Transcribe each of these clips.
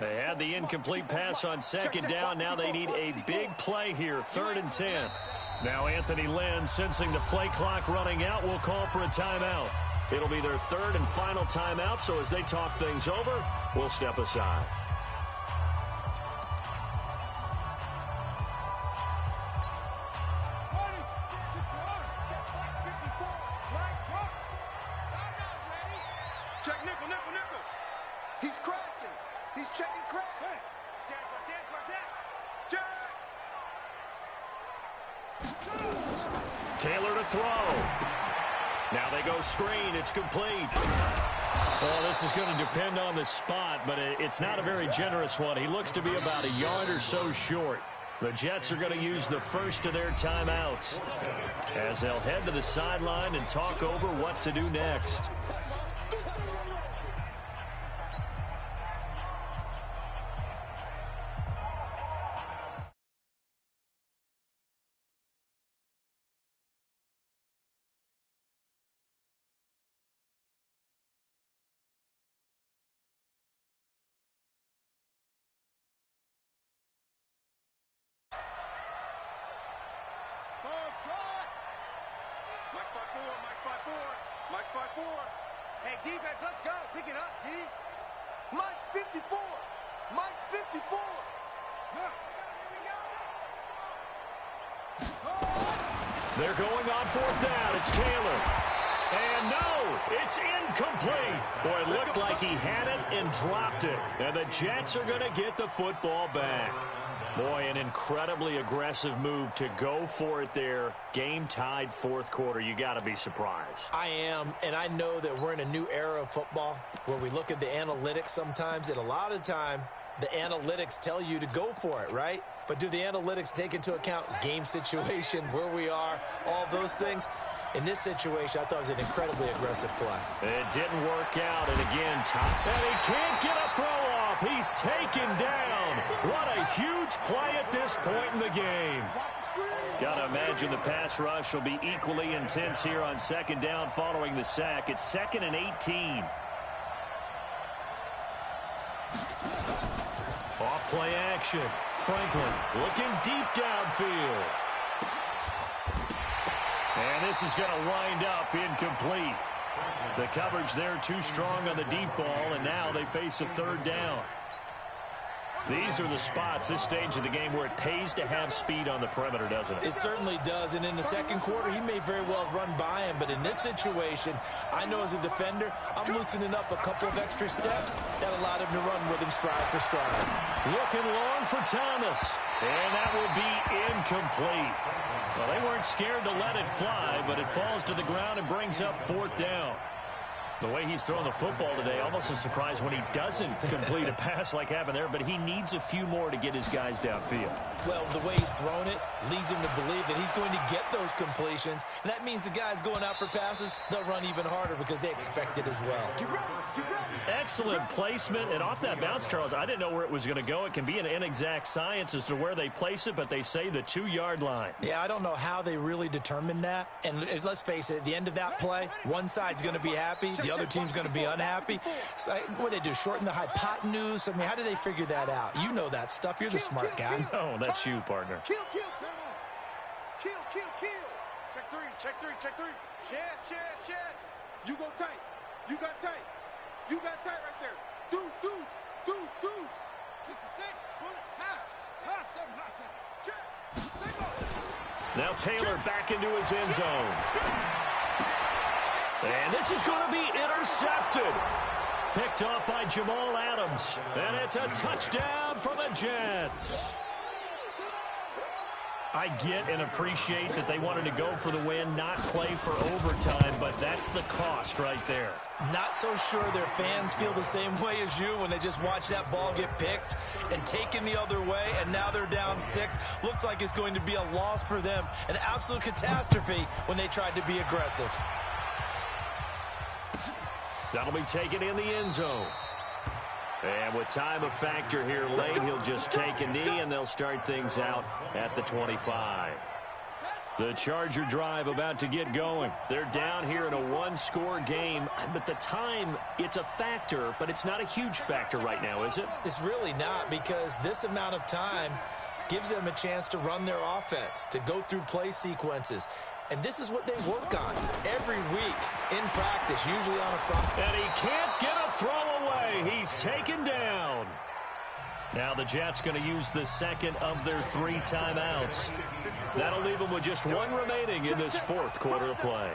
They had the incomplete pass on second down. Now they need a big play here, 3rd and 10. Now Anthony Lynn, sensing the play clock running out, will call for a timeout. It'll be their 3rd and final timeout, so as they talk things over, we'll step aside. Check nickel. He's crashing. He's checking crash. Taylor to throw. Now they go screen. It's complete. Well, this is going to depend on the spot, but it's not a very generous one. He looks to be about a yard or so short. The Jets are going to use the first of their timeouts as they'll head to the sideline and talk over what to do next. Mike's 5-4. Hey, defense, let's go. Pick it up, D. Mike's 54. Mike's 54. They're going on 4th down. It's Taylor. And no, it's incomplete. Boy, it looked like he had it and dropped it. And the Jets are going to get the football back. Boy, an incredibly aggressive move to go for it there. Game tied 4th quarter. You got to be surprised. I am, and I know that we're in a new era of football where we look at the analytics sometimes, and a lot of time the analytics tell you to go for it, right? But do the analytics take into account game situation, where we are, all those things? In this situation, I thought it was an incredibly aggressive play. It didn't work out, and again, and he can't get a throw off. He's taken down. What a huge play at this point in the game. Got to imagine the pass rush will be equally intense here on 2nd down following the sack. It's 2nd and 18. Off play action. Franklin looking deep downfield. And this is going to wind up incomplete. The coverage there too strong on the deep ball, and now they face a 3rd down. These are the spots, this stage of the game, where it pays to have speed on the perimeter, doesn't it? It certainly does, and in the 2nd quarter, he may very well run by him, but in this situation, I know as a defender, I'm loosening up a couple of extra steps that allowed him to run with him stride for stride. Looking long for Thomas, and that will be incomplete. Well, they weren't scared to let it fly, but it falls to the ground and brings up 4th down. The way he's throwing the football today, almost a surprise when he doesn't complete a pass like happened there, but he needs a few more to get his guys downfield. Well, the way he's thrown it leads him to believe that he's going to get those completions, and that means the guys going out for passes, they'll run even harder because they expect it as well. Excellent placement, and off that bounce, Charles, I didn't know where it was going to go. It can be an inexact science as to where they place it, but they say the 2-yard line. Yeah, I don't know how they really determined that, and let's face it, at the end of that play, one side's going to be happy, the other team's going to be unhappy. It's like, what do they do, shorten the hypotenuse? I mean, how do they figure that out? You know that stuff. You're the smart guy. Oh, that's you, partner. Kill, Kill. Check three. Yes. You go tight. You got tight right there. Deuce. 66. Pull it. High 7. Check. Now Taylor back into his end zone. And this is going to be intercepted. Picked off by Jamal Adams. And it's a touchdown for the Jets. I get and appreciate that they wanted to go for the win, not play for overtime, but that's the cost right there. Not so sure their fans feel the same way as you when they just watch that ball get picked and taken the other way, and now they're down 6. Looks like it's going to be a loss for them, an absolute catastrophe when they tried to be aggressive. That'll be taken in the end zone. And with time a factor here late, he'll just take a knee, and they'll start things out at the 25. The Charger drive about to get going. They're down here in a one-score game, but the time, it's a factor, but it's not a huge factor right now, is it? It's really not, because this amount of time gives them a chance to run their offense, to go through play sequences. And this is what they work on every week in practice, usually on a front. And he can't get a throw away. He's taken down. Now the Jets going to use the second of their 3 timeouts. That'll leave them with just 1 remaining in this 4th quarter of play.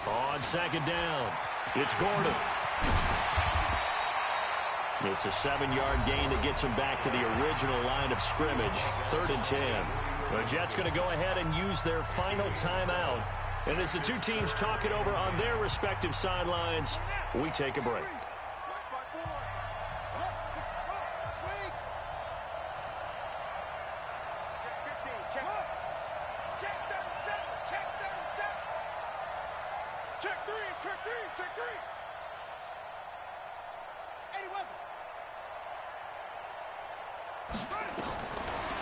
On second down, it's Gordon. It's a 7-yard gain that gets him back to the original line of scrimmage, 3rd and 10. The Jets going to go ahead and use their final timeout. And as the two teams talk it over on their respective sidelines, we take a break.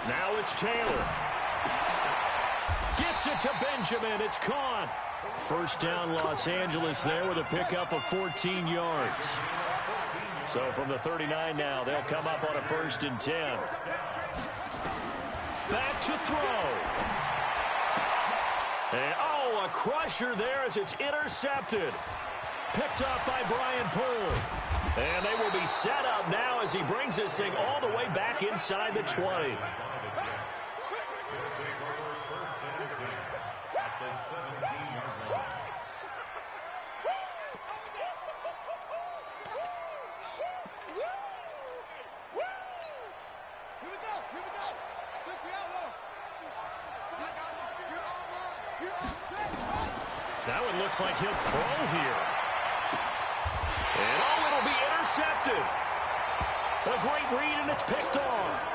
Now it's Taylor. Gets it to Benjamin. It's caught. First down, Los Angeles there with a pickup of 14 yards. So from the 39 now, they'll come up on a 1st and 10. Back to throw. And, a crusher there as it's intercepted. Picked up by Brian Poole. And they will be set up now as he brings this thing all the way back inside the 20. That one looks like he'll throw here. And, it'll be intercepted. A great read, and it's picked off.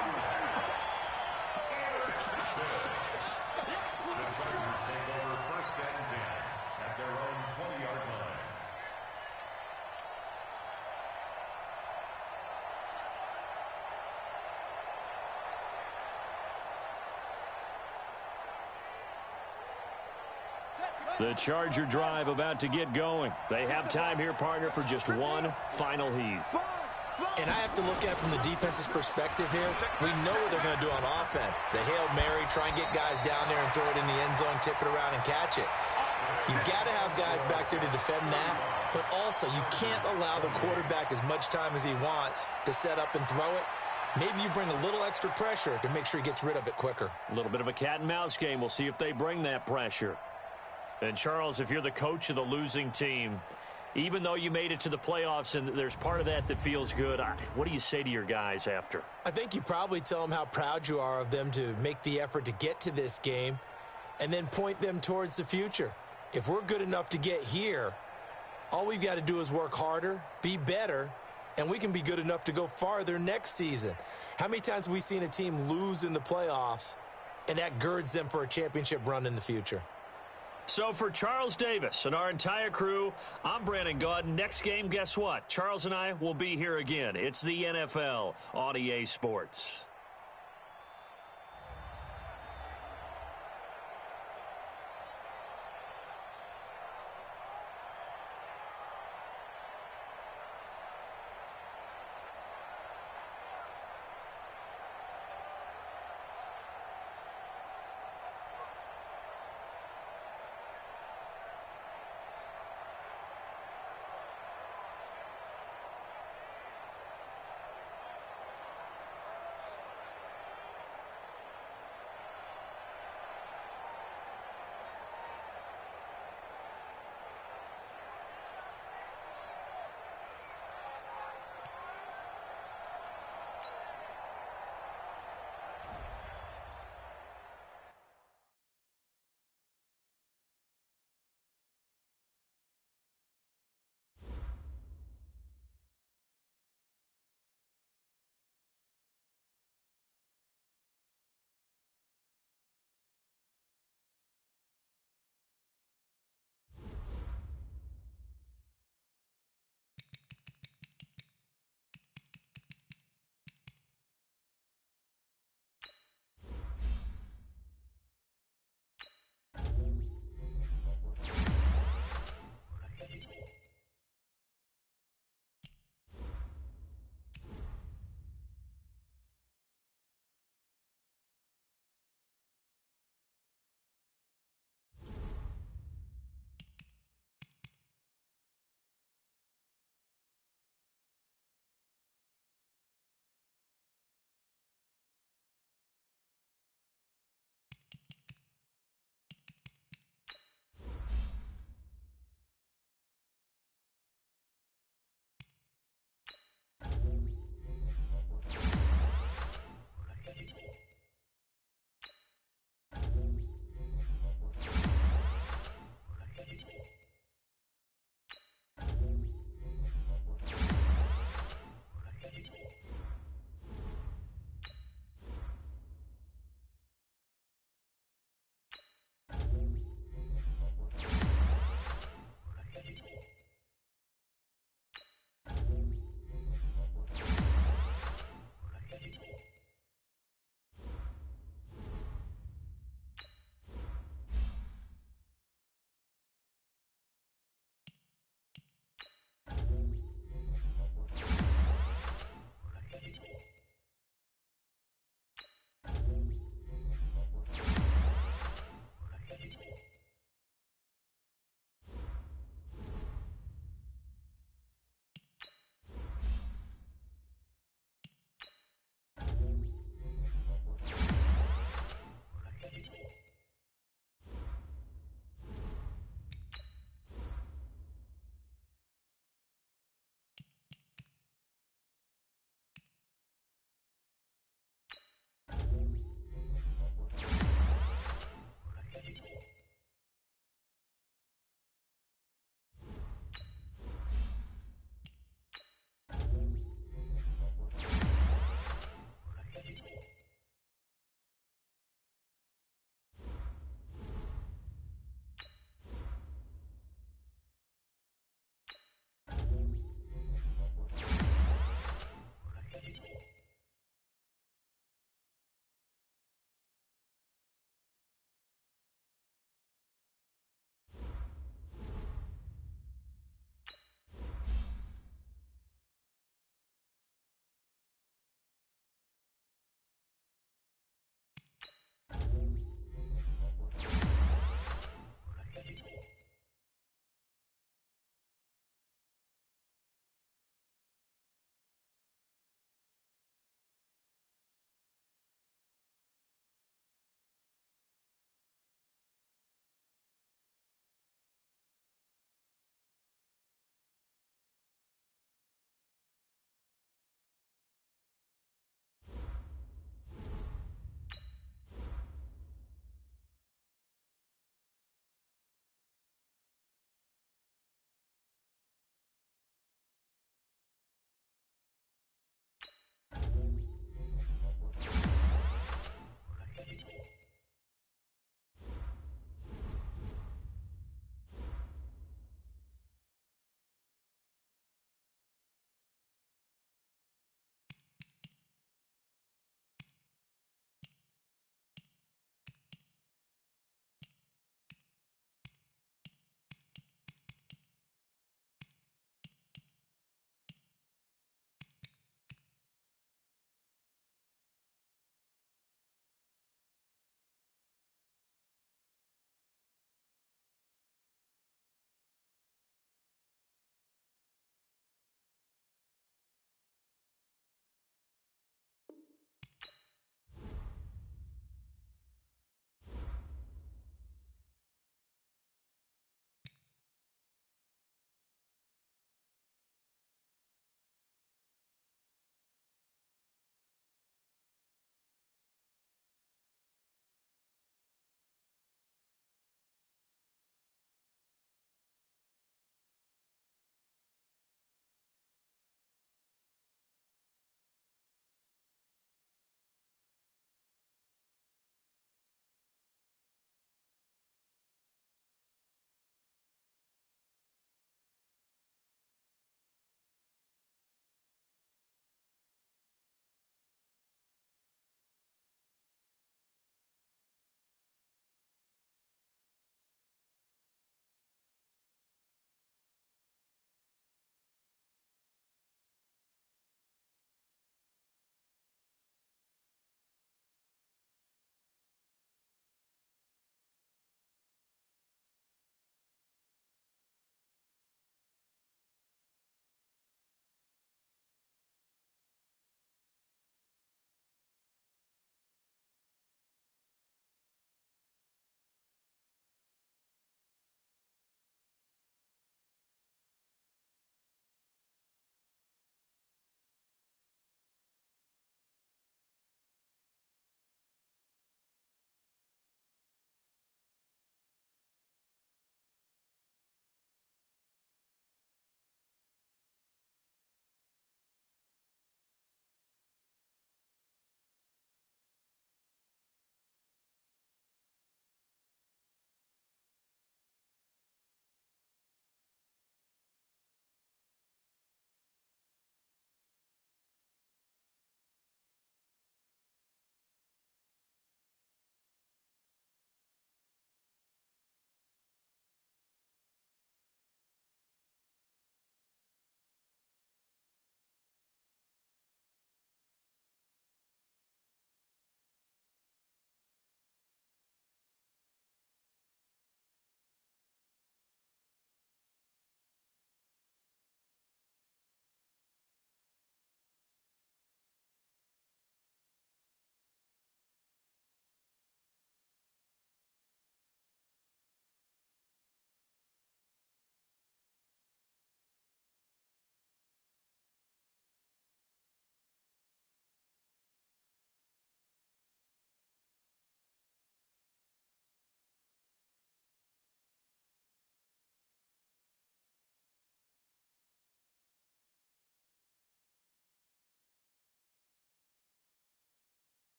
The Charger drive about to get going. They have time here, partner, for just 1 final heave. And I have to look at it from the defense's perspective here. We know what they're going to do on offense. The Hail Mary, try and get guys down there and throw it in the end zone, tip it around and catch it. You've got to have guys back there to defend that, but also you can't allow the quarterback as much time as he wants to set up and throw it. Maybe you bring a little extra pressure to make sure he gets rid of it quicker. A little bit of a cat and mouse game. We'll see if they bring that pressure. And, Charles, if you're the coach of the losing team, even though you made it to the playoffs and there's part of that feels good, what do you say to your guys after? I think you probably tell them how proud you are of them to make the effort to get to this game and then point them towards the future. If we're good enough to get here, all we've got to do is work harder, be better, and we can be good enough to go farther next season. How many times have we seen a team lose in the playoffs, and that girds them for a championship run in the future? So for Charles Davis and our entire crew, I'm Brandon Gaudin. Next game, guess what? Charles and I will be here again. It's the NFL on EA Sports.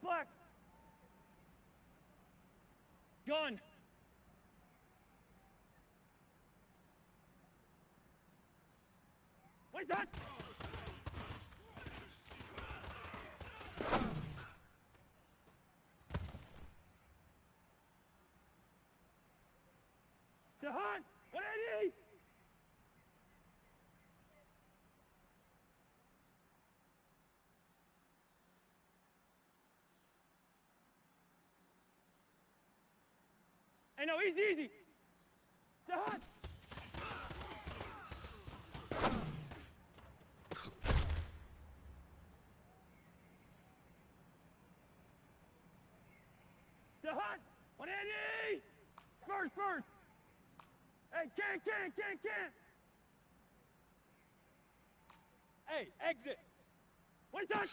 Black. Gun. Wait, that. Jahan, 180. Hey, no, easy. Jahan. Jahan, 180. First. Hey, can't. Hey, exit. One touch.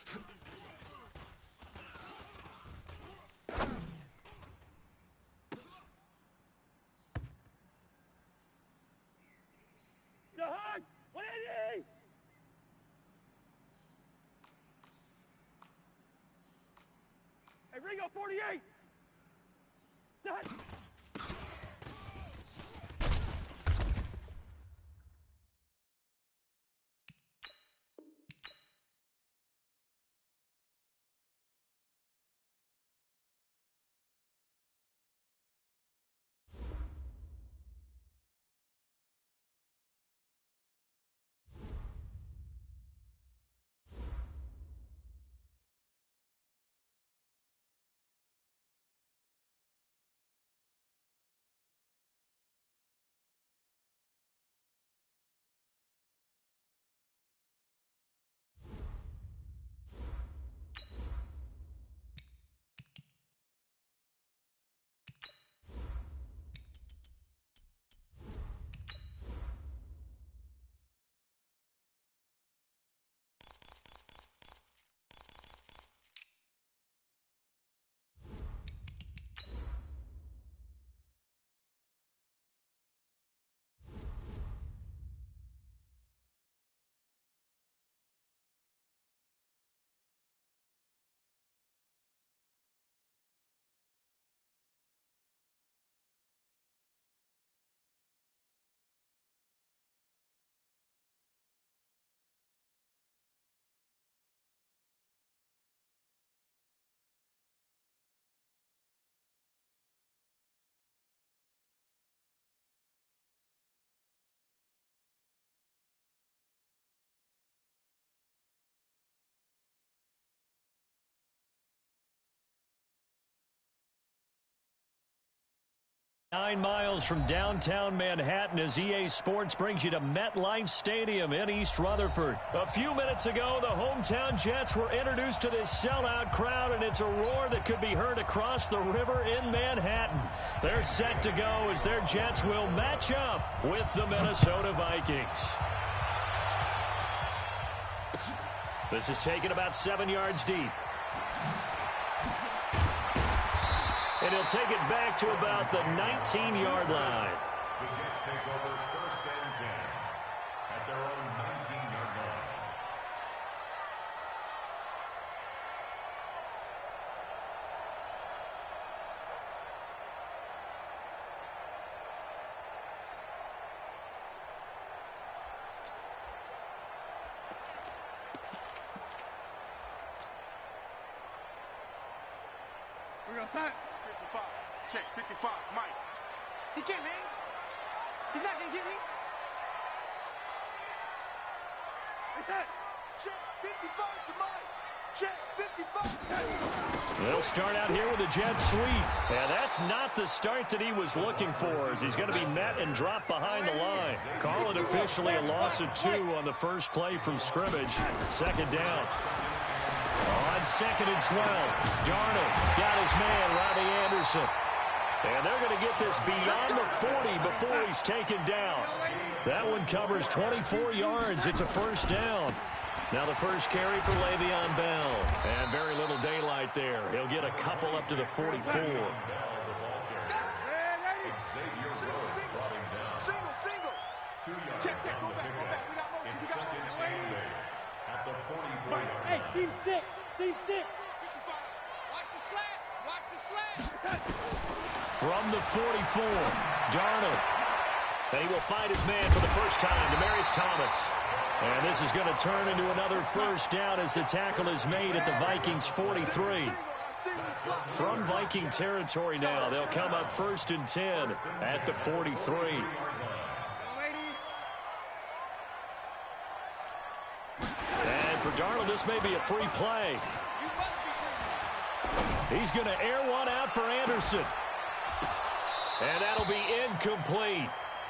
Jahan, 180. Hey, Ringo, 48. Jahan. Nine miles from downtown Manhattan as EA Sports brings you to MetLife Stadium in East Rutherford. A few minutes ago, the hometown Jets were introduced to this sellout crowd, and it's a roar that could be heard across the river in Manhattan. They're set to go as their Jets will match up with the Minnesota Vikings. This is taken about 7 yards deep. And he'll take it back to about the 19-yard line. The Jets take over 1st and 10 at their own 19-yard line. We're going to sign. 55. Check, 55. Mike. He can't hang. He's not going to get me. What's that? Check, 55 to Mike. Check, 55. They'll start out here with a jet sweep. And that's not the start that he was looking for, as he's going to be met and dropped behind the line. Call it officially a loss of 2 on the first play from scrimmage. Second down. On 2nd and 12, Darnold got his man, Robbie Anderson. And they're going to get this beyond the 40 before he's taken down. That one covers 24 yards. It's a first down. Now the first carry for Le'Veon Bell. And very little daylight there. He'll get a couple up to the 44. Single. Check, go back. We got motion. At the 44-yard line. Hey, seam 6. From the 44, Darnold. And he will find his man for the first time, Demaryius Thomas. And this is going to turn into another first down as the tackle is made at the Vikings 43. From Viking territory now, they'll come up 1st and 10 at the 43. And for Darnold, this may be a free play. He's going to air one out for Anderson. And that'll be incomplete.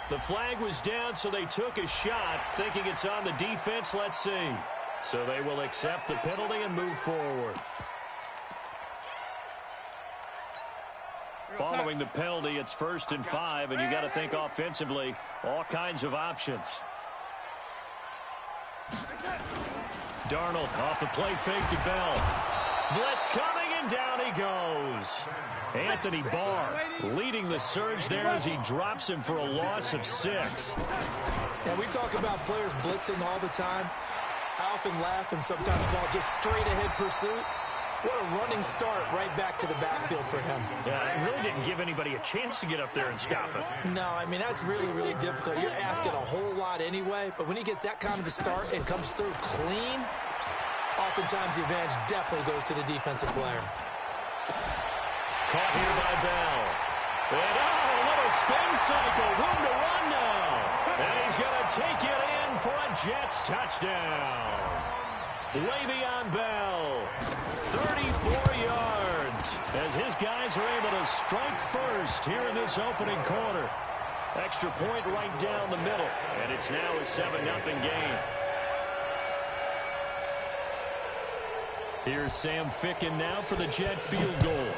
The flag was down, so they took a shot, thinking it's on the defense. Let's see. So they will accept the penalty and move forward. Following the penalty, it's 1st and 5, and you got to think offensively, all kinds of options. Darnold off the play fake to Bell. Blitz coming, and down he goes. Anthony Barr leading the surge there as he drops him for a loss of 6. And we talk about players blitzing all the time. I often laugh and sometimes call it just straight-ahead pursuit. What a running start right back to the backfield for him. Yeah, it really didn't give anybody a chance to get up there and stop it. No, I mean, that's really, really difficult. You're asking a whole lot anyway, but when he gets that kind of a start and comes through clean, oftentimes the advantage definitely goes to the defensive player. Caught here by Bell. And a little spin cycle. Room to run now. And he's going to take it in for a Jets touchdown. Le'Veon Bell, 34 yards, as his guys are able to strike first here in this opening quarter. Extra point right down the middle, and it's now a 7-0 game. Here's Sam Ficken now for the Jet field goal.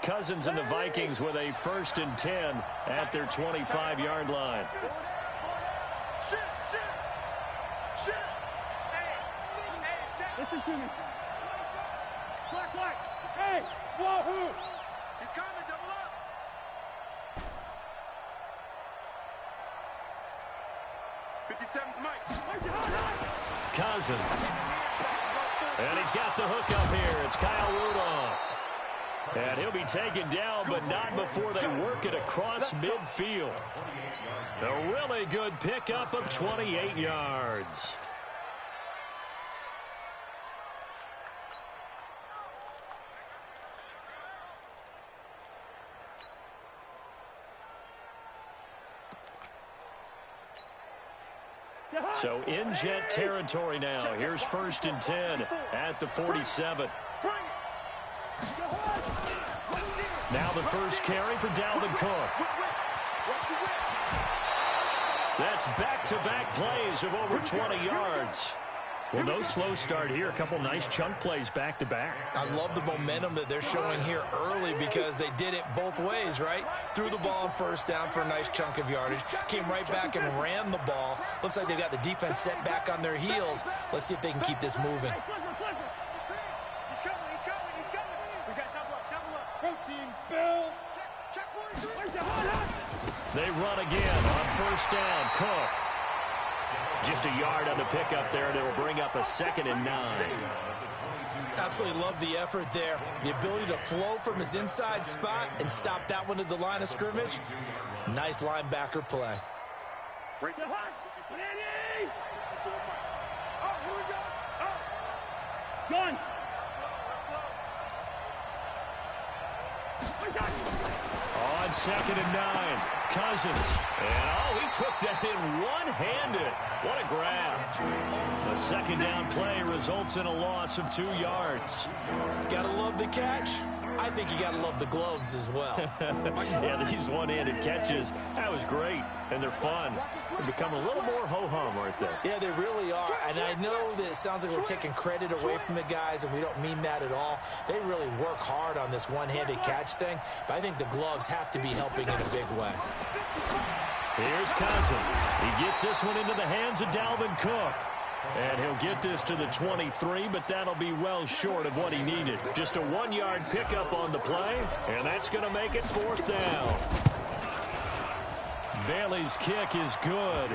Cousins and the Vikings with a 1st and 10 at their 25-yard line. Listen to me. Black. Hey, wahoo! He's coming, double up. Cousins. And he's got the hook up here. It's Kyle Rudolph. And he'll be taken down, but not before they work it across midfield. A really good pickup of 28 yards. So in Jet territory now. Here's 1st and 10 at the 47. Now the first carry for Dalvin Cook. That's back-to-back plays of over 20 yards. Well, no slow start here. A couple nice chunk plays back-to-back. I love the momentum that they're showing here early because they did it both ways, right? Threw the ball on 1st down for a nice chunk of yardage. Came right back and ran the ball. Looks like they've got the defense set back on their heels. Let's see if they can keep this moving. They run again on 1st down. Cook. Just a yard on the pickup there, and it'll bring up a 2nd and 9. Absolutely love the effort there. The ability to flow from his inside spot and stop that one at the line of scrimmage. Nice linebacker play. Gun. On 2nd and 9, Cousins. And, he took that in one-handed. What a grab. The 2nd down play results in a loss of 2 yards. Gotta love the catch. I think you got to love the gloves as well. Yeah, these one-handed catches, that was great, and they're fun. They become a little more ho-hum, aren't they? Yeah, they really are, and I know that it sounds like we're taking credit away from the guys, and we don't mean that at all. They really work hard on this one-handed catch thing, but I think the gloves have to be helping in a big way. Here's Cousins. He gets this one into the hands of Dalvin Cook. And he'll get this to the 23, but that'll be well short of what he needed. Just a 1-yard pickup on the play, and that's going to make it 4th down. Bailey's kick is good.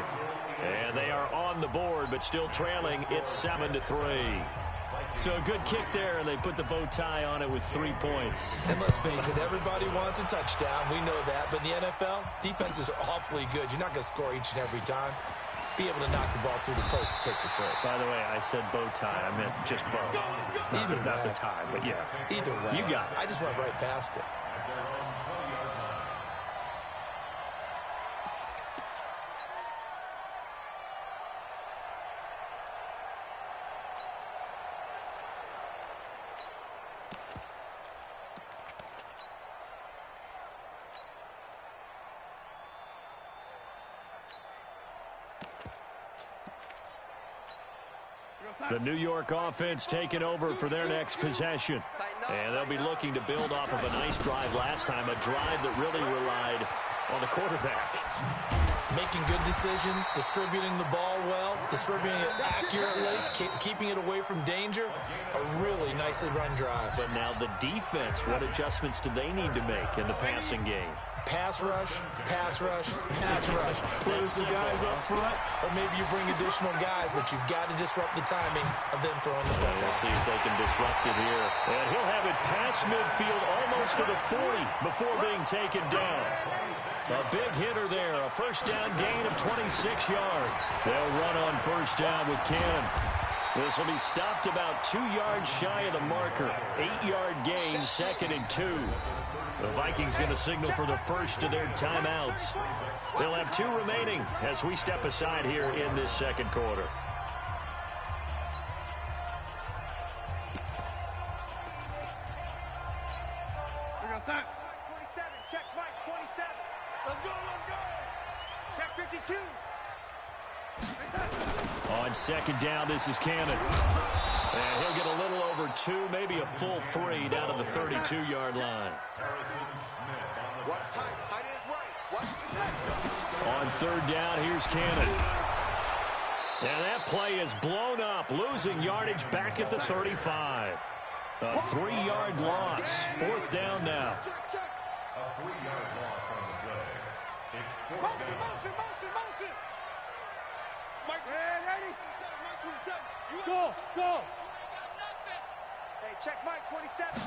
And they are on the board, but still trailing. It's 7-3. So a good kick there, and they put the bow tie on it with 3 points. And let's face it, everybody wants a touchdown. We know that. But in the NFL, defenses are awfully good. You're not going to score each and every time. Be able to knock the ball through the post and take the turn. By the way, I said bow tie. I meant just bow. Not the tie, but yeah. Either way. You got it. I just went right past it. The New York offense taking over for their next possession. And they'll be looking to build off of a nice drive last time, a drive that really relied on the quarterback. Making good decisions, distributing the ball well, distributing it accurately, keeping it away from danger. A really nicely run drive. But now the defense, what adjustments do they need to make in the passing game? Pass rush, pass rush, pass rush. Whether it's the guys up front or maybe you bring additional guys, but you've got to disrupt the timing of them throwing the football. We'll see if they can disrupt it here. And he'll have it past midfield almost to the 40 before being taken down. A big hitter there, a first down gain of 26 yards. They'll run on first down with Cannon. This will be stopped about 2 yards shy of the marker. 8-yard gain, 2nd and 2. The Vikings going to signal for the first of their timeouts. They'll have 2 remaining as we step aside here in this second quarter. Mike 27, check Mike 27. Let's go, let's go. Check 52. On second down, this is Cannon. And he'll get a little over 2, maybe a full 3 down to the 32-yard line. Watch tight, tight is right. Watch. On third down, here's Cannon. And that play is blown up, losing yardage back at the 35. A 3-yard loss. 4th down now. Check. A 3-yard loss on the play. It's 4th down. Motion. Mike, ready? Go. Hey, check Mike 27.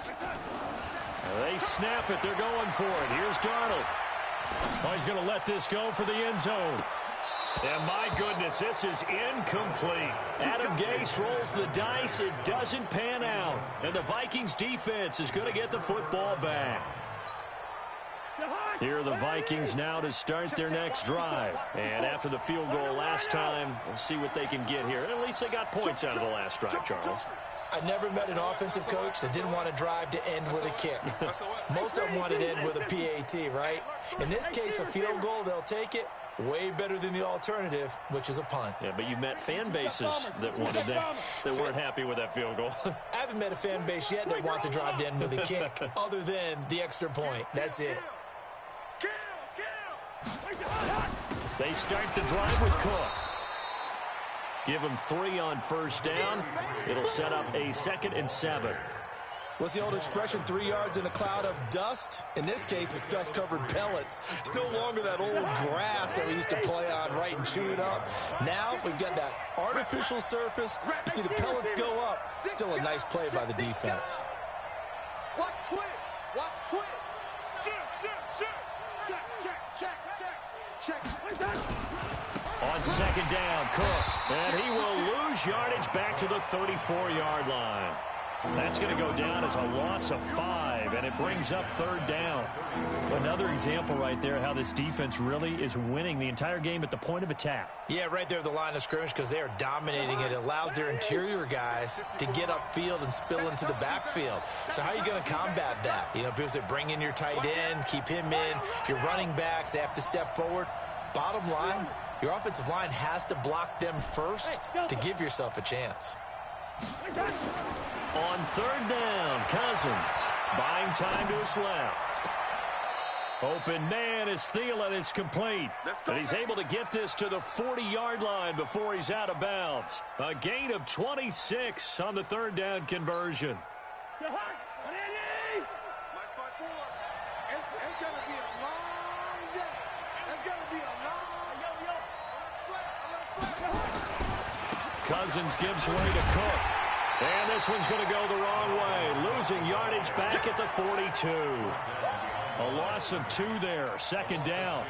They snap it. They're going for it. Here's Darnold. Oh, he's going to let this go for the end zone. And my goodness, this is incomplete. Adam Gase rolls the dice. It doesn't pan out. And the Vikings defense is going to get the football back. Here are the Vikings now to start their next drive. And after the field goal last time, we'll see what they can get here. At least they got points out of the last drive, Charles. I never met an offensive coach that didn't want to drive to end with a kick. Most of them wanted to end with a PAT, right? In this case, a field goal, they'll take it. Way better than the alternative, which is a punt. Yeah, but you met fan bases that wanted that weren't happy with that field goal. I haven't met a fan base yet that wants to drive to end with a kick, other than the extra point. That's it. They start the drive with Cook. Give him 3 on first down. It'll set up a 2nd and 7. What's the old expression, 3 yards in a cloud of dust? In this case, it's dust-covered pellets. It's no longer that old grass that we used to play on, right, and chew it up. Now we've got that artificial surface. You see the pellets go up. Still a nice play by the defense. Watch twins. Check. On second down, Cook. And he will lose yardage back to the 34-yard line. That's going to go down as a loss of 5, and it brings up 3rd down. Another example right there how this defense really is winning the entire game at the point of attack. Yeah, right there at the line of scrimmage because they are dominating it. It allows their interior guys to get upfield and spill into the backfield. So how are you going to combat that? You know, because they bring in your tight end, keep him in. Your running backs, they have to step forward. Bottom line, your offensive line has to block them first to give yourself a chance. On 3rd down, Cousins buying time to his left. Open man is Thielen. It's complete. And he's able to get this to the 40-yard line before he's out of bounds. A gain of 26 on the 3rd down conversion. My spot 4. It's going to be a long day. It's going to be a long... Cousins gives way to Cook. And this one's going to go the wrong way. Losing yardage back at the 42. A loss of 2 there. 2nd down.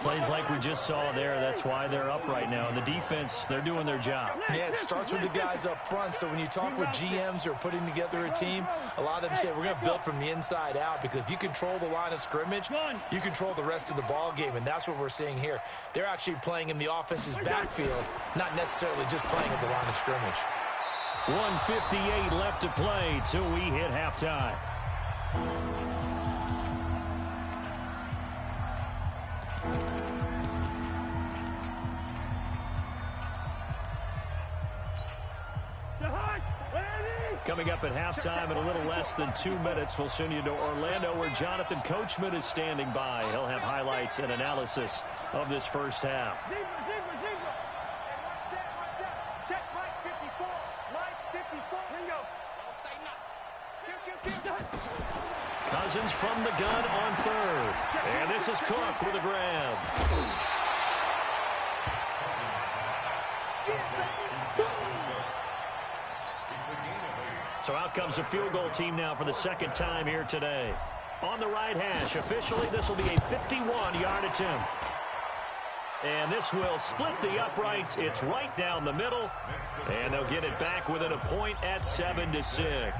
Plays like we just saw there. That's why they're up right now. And the defense, they're doing their job. Yeah, it starts with the guys up front. So when you talk with GMs who are putting together a team, a lot of them say, we're going to build from the inside out. Because if you control the line of scrimmage, you control the rest of the ball game. And that's what we're seeing here. They're actually playing in the offense's backfield, not necessarily just playing at the line of scrimmage. 1:58 left to play till we hit halftime. Coming up at halftime in a little less than 2 minutes, we'll send you to Orlando where Jonathan Coachman is standing by. He'll have highlights and analysis of this first half. Cousins from the gun on 3rd. And this is Cook with a grab. So out comes a field goal team now for the 2nd time here today. On the right hash, officially this will be a 51-yard attempt. And this will split the uprights. It's right down the middle. And they'll get it back within a point at 7-6.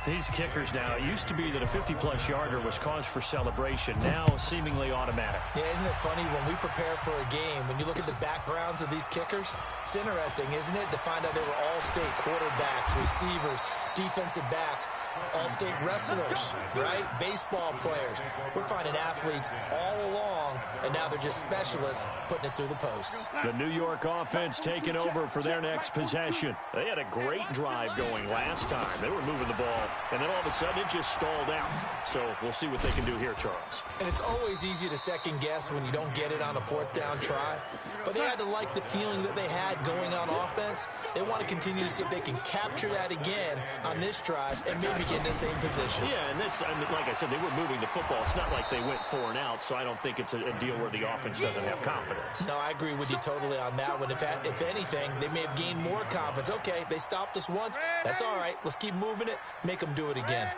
These kickers now, it used to be that a 50-plus yarder was cause for celebration. Now seemingly automatic. Yeah, isn't it funny when we prepare for a game, when you look at the backgrounds of these kickers, it's interesting, isn't it, to find out they were all-state quarterbacks, receivers, defensive backs, all-state wrestlers, right? Baseball players. We're finding athletes all along, and now they're just specialists putting it through the posts. The New York offense taking over for their next possession. They had a great drive going last time. They were moving the ball, and then all of a sudden it just stalled out. So we'll see what they can do here, Charles. And it's always easy to second guess when you don't get it on a 4th down try. But they had to like the feeling that they had going on offense. They want to continue to see if they can capture that again on this drive and maybe get in the same position. Yeah, and that's, I mean, like I said, they were moving the football. It's not like they went 4 and out, so I don't think it's a deal where the offense doesn't have confidence. No, I agree with you totally on that one. If anything, they may have gained more confidence. Okay, they stopped us once. That's all right. Let's keep moving it. Make them do it again.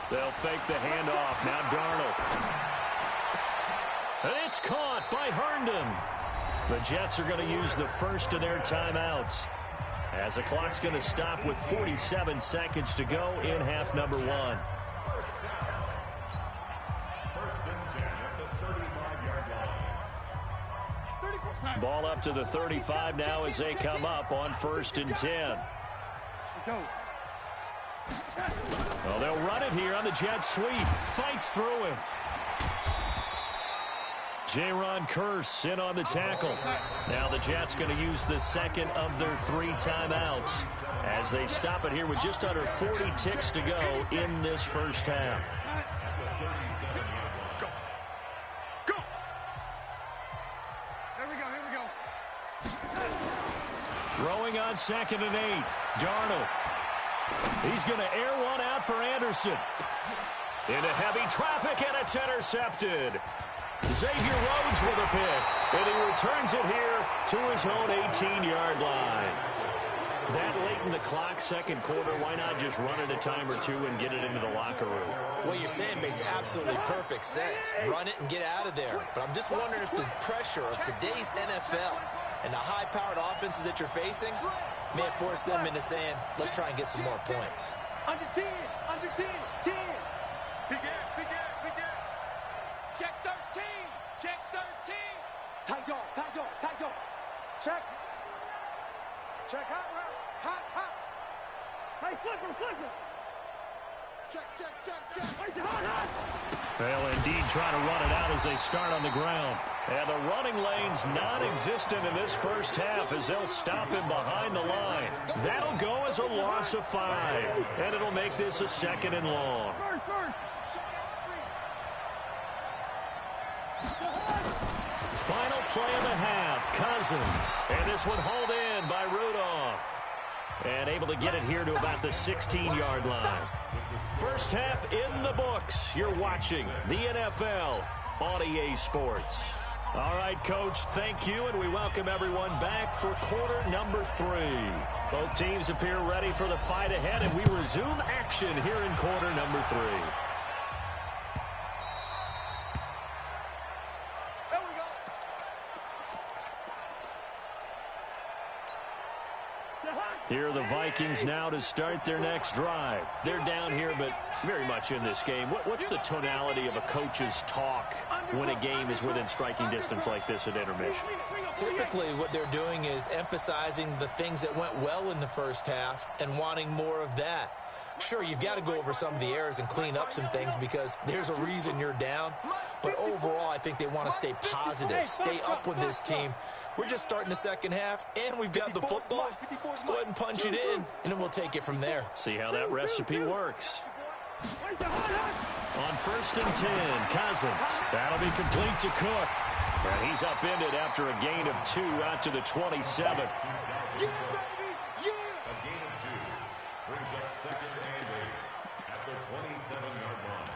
They'll fake the handoff. Now Darnold. And it's caught by Herndon. The Jets are going to use the first of their timeouts, as the clock's going to stop with 47 seconds to go in half number 1. Ball up to the 35 now as they come up on 1st and 10. Well, they'll run it here on the jet sweep. Fights through him. Jaron Kearse in on the tackle. Now the Jets going to use the 2nd of their 3 timeouts as they stop it here with just under 40 ticks to go in this first half. Go! Here we go. Throwing on 2nd and 8. Darnold. He's going to air one out for Anderson. Into heavy traffic, and it's intercepted. Xavier Rhodes with a pick, and he returns it here to his own 18-yard line. That late in the clock, 2nd quarter, why not just run it a time or 2 and get it into the locker room? What you're saying makes absolutely perfect sense. Run it and get out of there. But I'm just wondering if the pressure of today's NFL And the high-powered offenses that you're facing may force them into saying, let's try and get some more points. Under 10, under 10, 10. Big gap, big gap, big gap. Check 13, check 13. Tight dog, tight dog, tight dog. Check. Check hot route, hot, hot. Hey, flipper, flipper. Check, check, check, check. Hey, hot, hot. They'll indeed try to run it out as they start on the ground. And the running lane's non-existent in this first half as they'll stop him behind the line. That'll go as a loss of 5. And it'll make this a 2nd and long. Final play of the half, Cousins. And this one hauled in by Rudolph. And able to get it here to about the 16-yard line. First half in the books. You're watching the NFL on EA Sports. All right, Coach, thank you, and we welcome everyone back for quarter number 3. Both teams appear ready for the fight ahead, and we resume action here in quarter number 3. Here are the Vikings now to start their next drive. They're down here, but very much in this game. What's the tonality of a coach's talk when a game is within striking distance like this at intermission? Typically, what they're doing is emphasizing the things that went well in the first half and wanting more of that. Sure, you've got to go over some of the errors and clean up some things because there's a reason you're down. But overall, I think they want to stay positive, stay up with this team. We're just starting the second half, and we've got the football. Let's go ahead and punch it in, and then we'll take it from there. See how that recipe works. On 1st and 10, Cousins. That'll be complete to Cook. And he's upended after a gain of 2 out to the 27. A gain of 2 brings up 2nd and 8 at the 27-yard line.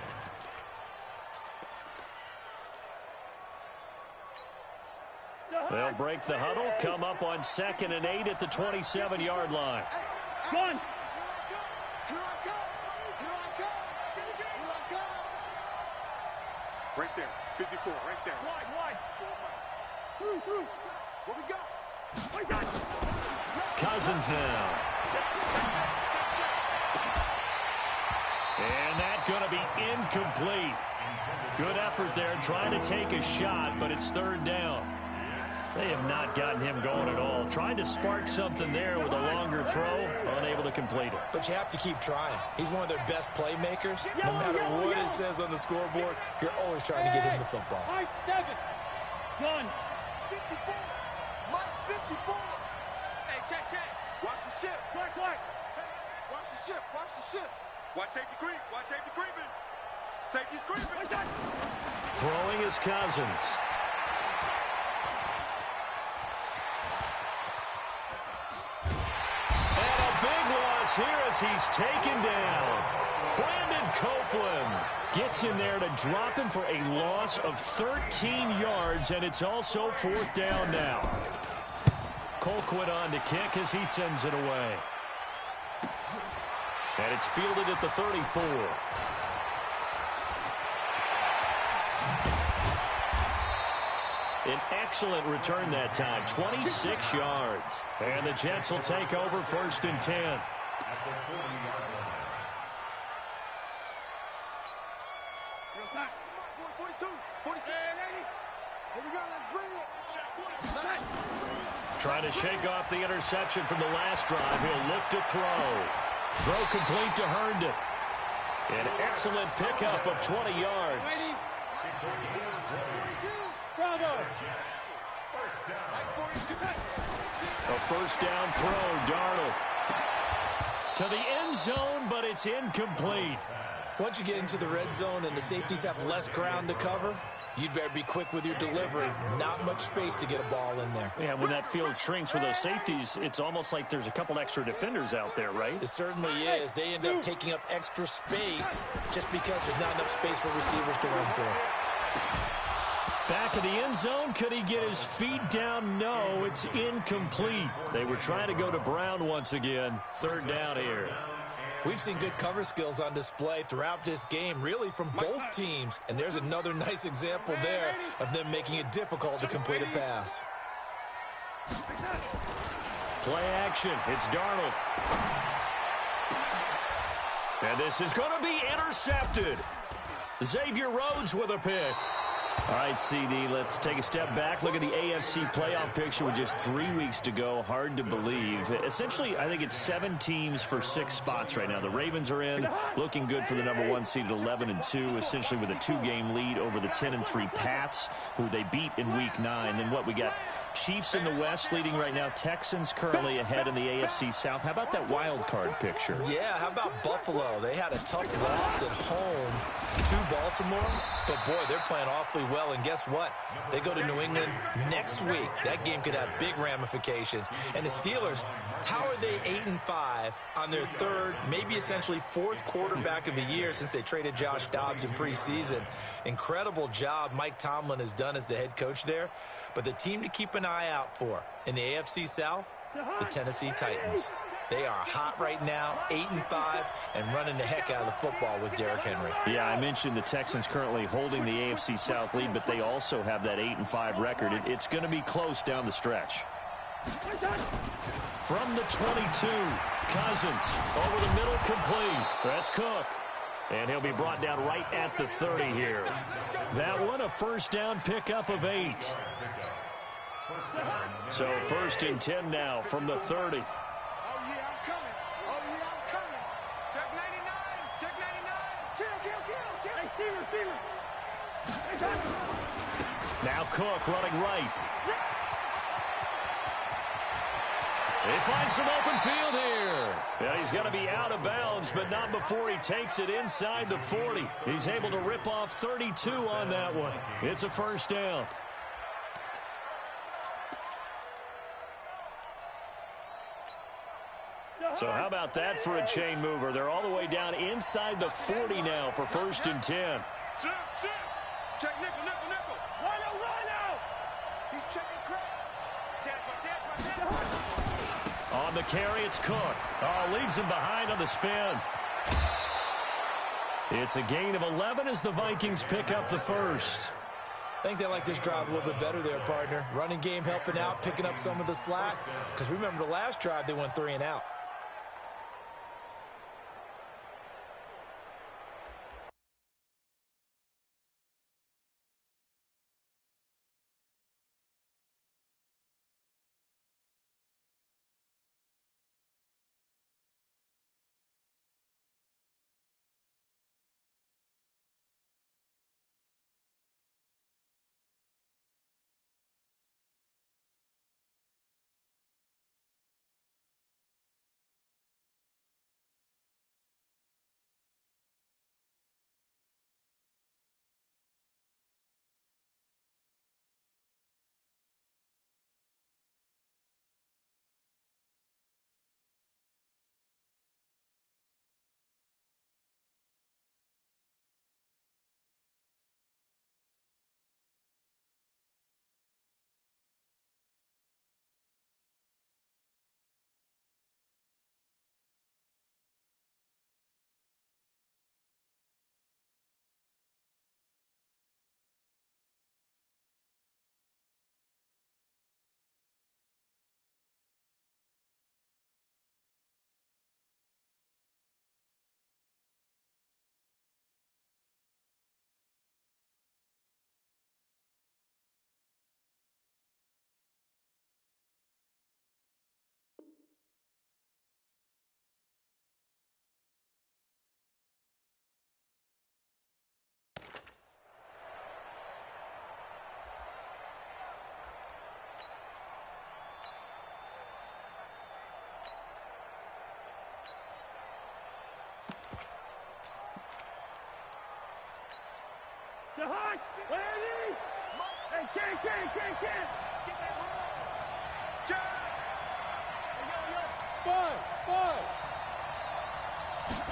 They'll break the huddle, come up on 2nd and 8 at the 27-yard line. Run. Right there, 54, right there. Wide. Through. What we got? Cousins now. And that's going to be incomplete. Good effort there trying to take a shot, but it's 3rd down. They have not gotten him going at all. Trying to spark something there with a longer throw, unable to complete it. But you have to keep trying. He's one of their best playmakers. No matter what it says on the scoreboard, you're always trying to get him the football. 7. Gun. 54. Mike 54. Hey, check. Watch the ship. Quick. Hey, watch the ship. Watch safety creep. Watch safety creeping. Safety's creeping. Throwing is Cousins. Here as he's taken down. Brandon Copeland gets in there to drop him for a loss of 13 yards, and it's also 4th down now. Colquitt on to kick as he sends it away. And it's fielded at the 34. An excellent return that time, 26 yards. And the Jets will take over 1st and 10. At the 40-yard line. 42. Here we go, let's bring it. Trying to shake off the interception from the last drive. He'll look to throw. Throw complete to Herndon. An excellent pickup of 20 yards. Bravo. A 1st down throw, Darnold. To the end zone, but it's incomplete. Once you get into the red zone and the safeties have less ground to cover, you'd better be quick with your delivery. Not much space to get a ball in there. Yeah, when that field shrinks for those safeties, it's almost like there's a couple extra defenders out there, right? It certainly is. They end up taking up extra space just because there's not enough space for receivers to run through. Back of the end zone, could he get his feet down? No, it's incomplete. They were trying to go to Brown once again. 3rd down here. We've seen good cover skills on display throughout this game, really from both teams. And there's another nice example there of them making it difficult to complete a pass. Play action. It's Darnold. And this is going to be intercepted. Xavier Rhodes with a pick. All right, CD, let's take a step back. Look at the AFC playoff picture with just 3 weeks to go. Hard to believe. Essentially, I think it's 7 teams for 6 spots right now. The Ravens are in, looking good for the #1 seed at 11-2, essentially with a 2-game lead over the 10-3 Pats, who they beat in Week 9. Then what we got? Chiefs in the West leading right now. Texans currently ahead in the AFC South. How about that wild card picture? Yeah, how about Buffalo? They had a tough loss at home to Baltimore, but boy, they're playing awfully well. And guess what? They go to New England next week. That game could have big ramifications. And the Steelers, how are they 8-5 on their 3rd, maybe essentially 4th quarterback of the year since they traded Josh Dobbs in preseason? Incredible job Mike Tomlin has done as the head coach there. But the team to keep an eye out for in the AFC South, the Tennessee Titans. They are hot right now, 8-5, and running the heck out of the football with Derrick Henry. Yeah, I mentioned the Texans currently holding the AFC South lead, but they also have that 8-5 record. It's going to be close down the stretch. From the 22, Cousins over the middle, complete. That's Cook. And he'll be brought down right at the 30 here. That one, a first down pickup of 8. So 1st and 10 now from the 30. Oh, yeah, I'm coming. Oh, yeah, I'm coming. Check 99. Check 99. Kill. Hey, Steelers. Now Cook running right. He finds some open field here. And he's going to be out of bounds, but not before he takes it inside the 40. He's able to rip off 32 on that one. It's a first down. So how about that for a chain mover? They're all the way down inside the 40 now for 1st and 10. Shift. Check nickel. Rhino. He's checking Craig. On the carry, it's Cook. Oh, leaves him behind on the spin. It's a gain of 11 as the Vikings pick up the first. I think they like this drive a little bit better there, partner. Running game helping out, picking up some of the slack. Because remember the last drive, they went 3 and out.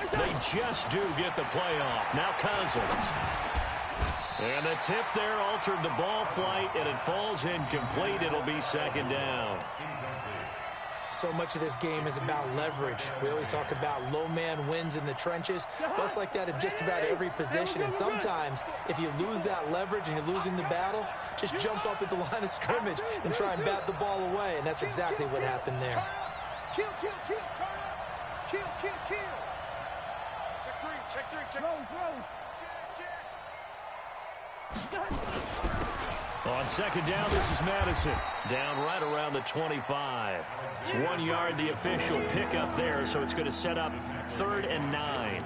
They just do get the playoff. Now Cousins. And the tip there altered the ball flight, and it falls incomplete. It'll be 2nd down. So much of this game is about leverage. We always talk about low man wins in the trenches. Well, it's like that in just about every position. And sometimes, if you lose that leverage and you're losing the battle, just jump up at the line of scrimmage and try and bat the ball away. And that's exactly what happened there. Kill, kill, kill, turn up. Kill, kill, kill. Check three, check. On second down, this is Madison. Down right around the 25. It's 1 yard, the official pickup there, so it's going to set up 3rd and 9.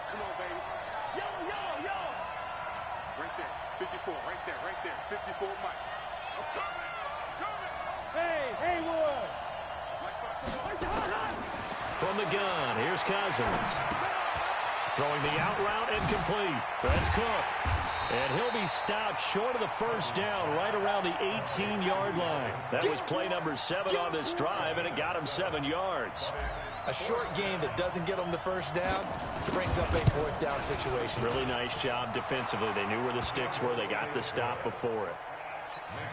Come on, baby. Yo. Right there. 54, Mike. I'm coming. Hey, Wood. From the gun, here's Cousins. Throwing the out route and complete. That's Cook. And he'll be stopped short of the first down right around the 18-yard line. That was play number 7 on this drive, and it got him 7 yards. A short game that doesn't get them the first down brings up a 4th down situation. Really nice job defensively. They knew where the sticks were. They got the stop before it.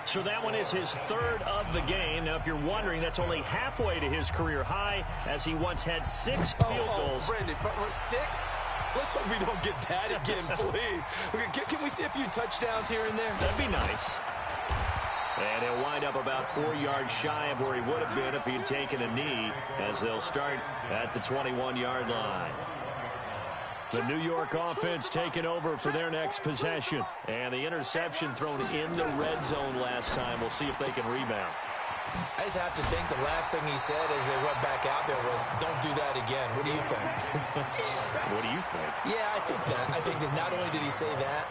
So that one is his 3rd of the game. Now, if you're wondering, that's only halfway to his career high, as he once had 6 field goals. Brendan, but 6? Let's hope we don't get that again, please. Can we see a few touchdowns here and there? That'd be nice. And he'll wind up about 4 yards shy of where he would have been if he had taken a knee, as they'll start at the 21-yard line. The New York offense taking over for their next possession. And the interception thrown in the red zone last time. We'll see if they can rebound. I just have to think the last thing he said as they went back out there was, don't do that again. What do you think? What do you think? Yeah, I think that. I think that not only did he say that,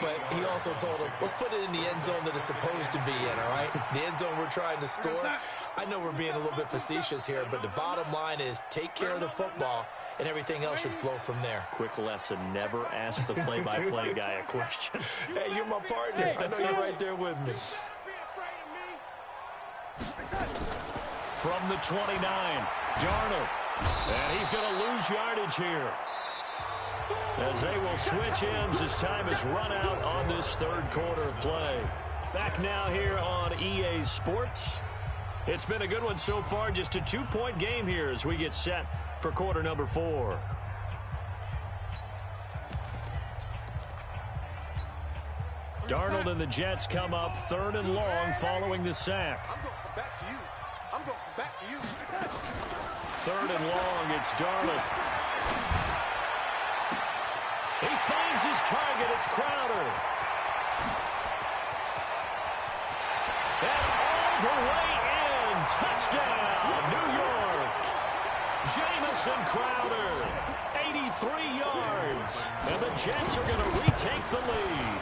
but he also told him, let's put it in the end zone that it's supposed to be in, all right? The end zone we're trying to score. I know we're being a little bit facetious here, but the bottom line is take care of the football, and everything else should flow from there. Quick lesson, never ask the play-by-play guy a question. Hey, you're my partner. I know you're right there with me. From the 29, Darnold. And he's going to lose yardage here, as they will switch ends as time is run out on this 3rd quarter of play. Back now here on EA Sports. It's been a good one so far, just a 2-point game here as we get set for quarter number 4. Darnold and the Jets come up 3rd and long following the sack. I'm going back to you. 3rd and long, it's Darnold. He finds his target. It's Crowder. And all the way in. Touchdown, New York. Jamison Crowder, 83 yards. And the Jets are going to retake the lead.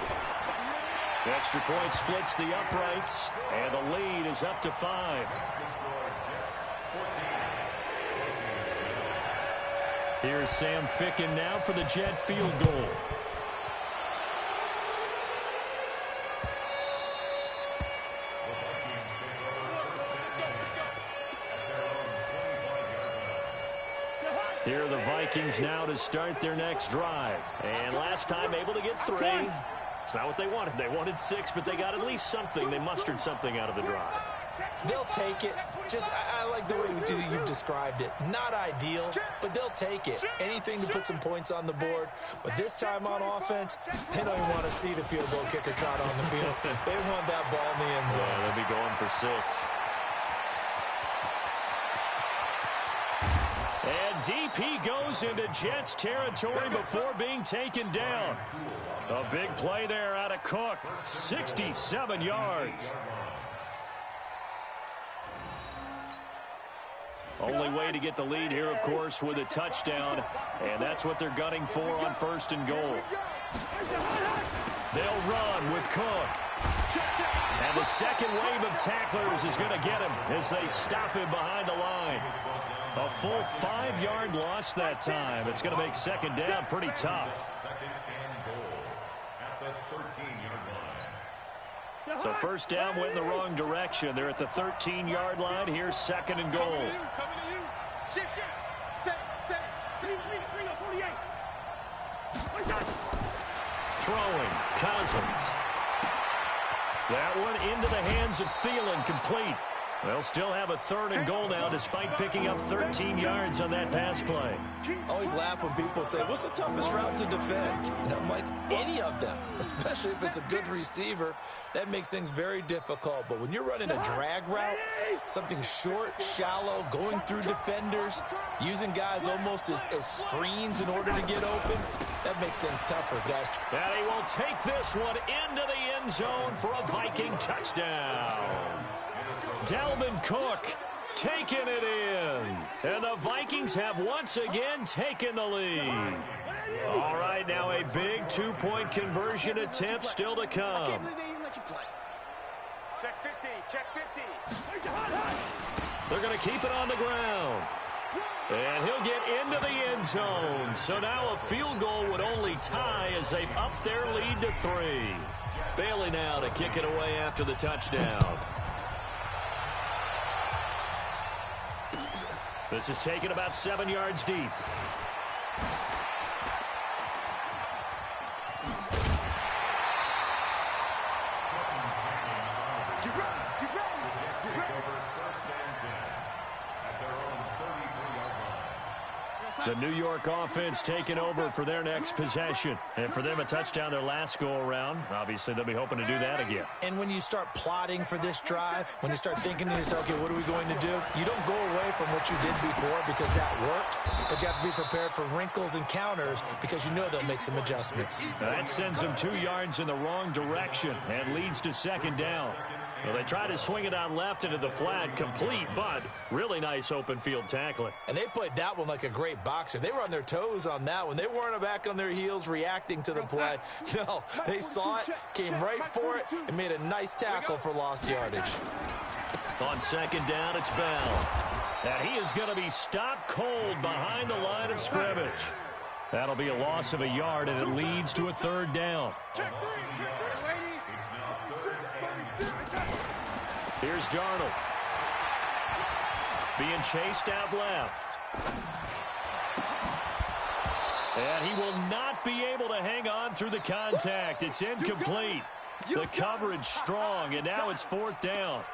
Extra point splits the uprights, and the lead is up to 5. Here's Sam Ficken now for the Jet field goal. Here are the Vikings now to start their next drive. And last time able to get 3. It's not what they wanted. They wanted 6, but they got at least something. They mustered something out of the drive. They'll take it. I like the way you've described it. Not ideal, but they'll take it. Anything to put some points on the board. But this time on offense, they don't even want to see the field goal kicker trot on the field. They want that ball in the end zone. Yeah, they'll be going for 6. And deep he goes into Jets territory before being taken down. A big play there out of Cook. 67 yards. Only way to get the lead here, of course, with a touchdown. And that's what they're gunning for on 1st and goal. They'll run with Cook. And the second wave of tacklers is going to get him as they stop him behind the line. A full 5-yard loss that time. It's going to make 2nd down pretty tough. 2nd and goal at the 13-yard line. So first down went in the wrong direction. They're at the 13-yard line. Here's second and goal. Coming to you. Shift. Say. Bring up 48. Throwing, Cousins. That one into the hands of Thielen, complete. They'll still have a third and goal now despite picking up 13 yards on that pass play. I always laugh when people say, what's the toughest route to defend? And I'm like, any of them, especially if it's a good receiver. That makes things very difficult. But when you're running a drag route, something short, shallow, going through defenders, using guys almost as screens in order to get open, that makes things tougher, guys. And he will take this one into the end zone for a Viking touchdown. Dalvin Cook taking it in. And the Vikings have once again taken the lead. All right, now a big two-point conversion attempt still to come. Check 50. They're going to keep it on the ground. And he'll get into the end zone. So now a field goal would only tie as they've upped their lead to 3. Bailey now to kick it away after the touchdown. This is taken about 7 yards deep. The New York offense taking over for their next possession. And for them, a touchdown their last go-around. Obviously, they'll be hoping to do that again. And when you start plotting for this drive, when you start thinking to yourself, okay, what are we going to do? You don't go away from what you did before because that worked, but you have to be prepared for wrinkles and counters because you know they'll make some adjustments. Now that sends them 2 yards in the wrong direction and leads to second down. Well, they try to swing it on left into the flat, complete, but really nice open field tackling. And they played that one like a great boxer. They were on their toes on that one. They weren't back on their heels reacting to the play. No, they saw it, came right for it, and made a nice tackle for lost yardage. On second down, it's Bell. And he is going to be stopped cold behind the line of scrimmage. That'll be a loss of a yard, and it leads to a third down. Here's Darnold. Being chased out left. And he will not be able to hang on through the contact. It's incomplete. The coverage strong, and now it's fourth down.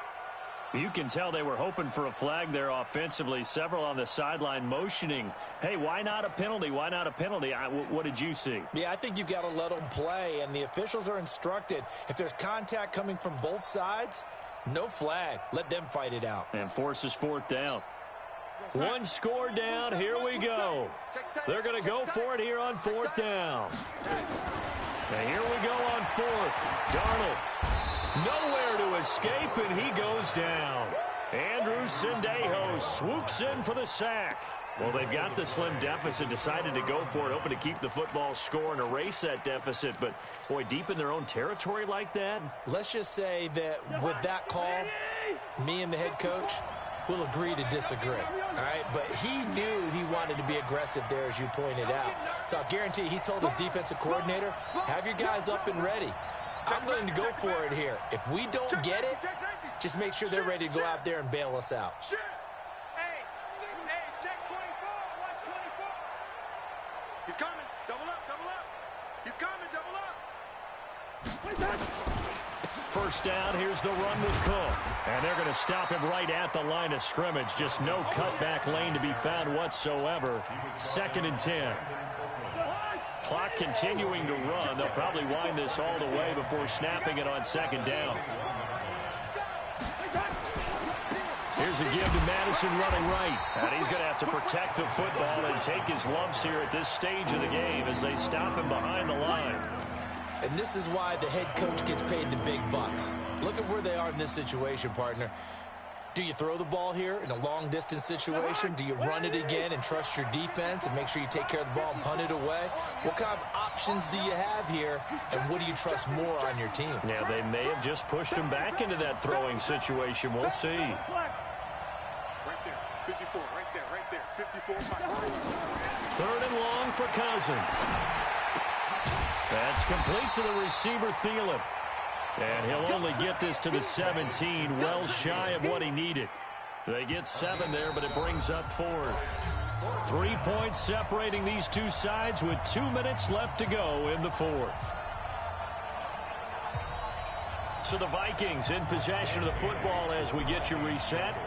You can tell they were hoping for a flag there offensively. Several on the sideline motioning, hey, why not a penalty? Why not a penalty? What did you see? Yeah, I think you've got to let them play, and the officials are instructed. If there's contact coming from both sides, no flag. Let them fight it out. And forces fourth down. One score down. Here we go. They're going to go for it here on fourth down. And here we go on fourth. Darnold. Nowhere to escape, and he goes down. Andrew Sendejo swoops in for the sack. Well, they've got the slim deficit, decided to go for it, hoping to keep the football score and erase that deficit. But, boy, deep in their own territory like that. Let's just say that with that call, me and the head coach will agree to disagree. All right, but he knew he wanted to be aggressive there, as you pointed out. So I'll guarantee he told his defensive coordinator, have your guys up and ready. I'm going to go for it here. If we don't get it, just make sure they're ready to go out there and bail us out. Hey, check 24. Watch 24. He's coming. Double up. He's coming. Double up. First down, here's the run with Cook. And they're going to stop him right at the line of scrimmage. Just no cutback lane to be found whatsoever. Second and 10. Clock continuing to run. They'll probably wind this all the way before snapping it on second down. Here's a give to Madison running right. And he's going to have to protect the football and take his lumps here at this stage of the game as they stop him behind the line. And this is why the head coach gets paid the big bucks. Look at where they are in this situation, partner. Do you throw the ball here in a long-distance situation? Do you run it again and trust your defense and make sure you take care of the ball and punt it away? What kind of options do you have here, and what do you trust more on your team? Yeah, they may have just pushed him back into that throwing situation. We'll see. Right there. 54. Right there. 54. Third and long for Cousins. That's complete to the receiver, Thielen. And he'll only get this to the 17, well shy of what he needed. They get 7 there, but it brings up 4th. 3 points separating these two sides with 2 minutes left to go in the 4th. So the Vikings in possession of the football as we get you reset.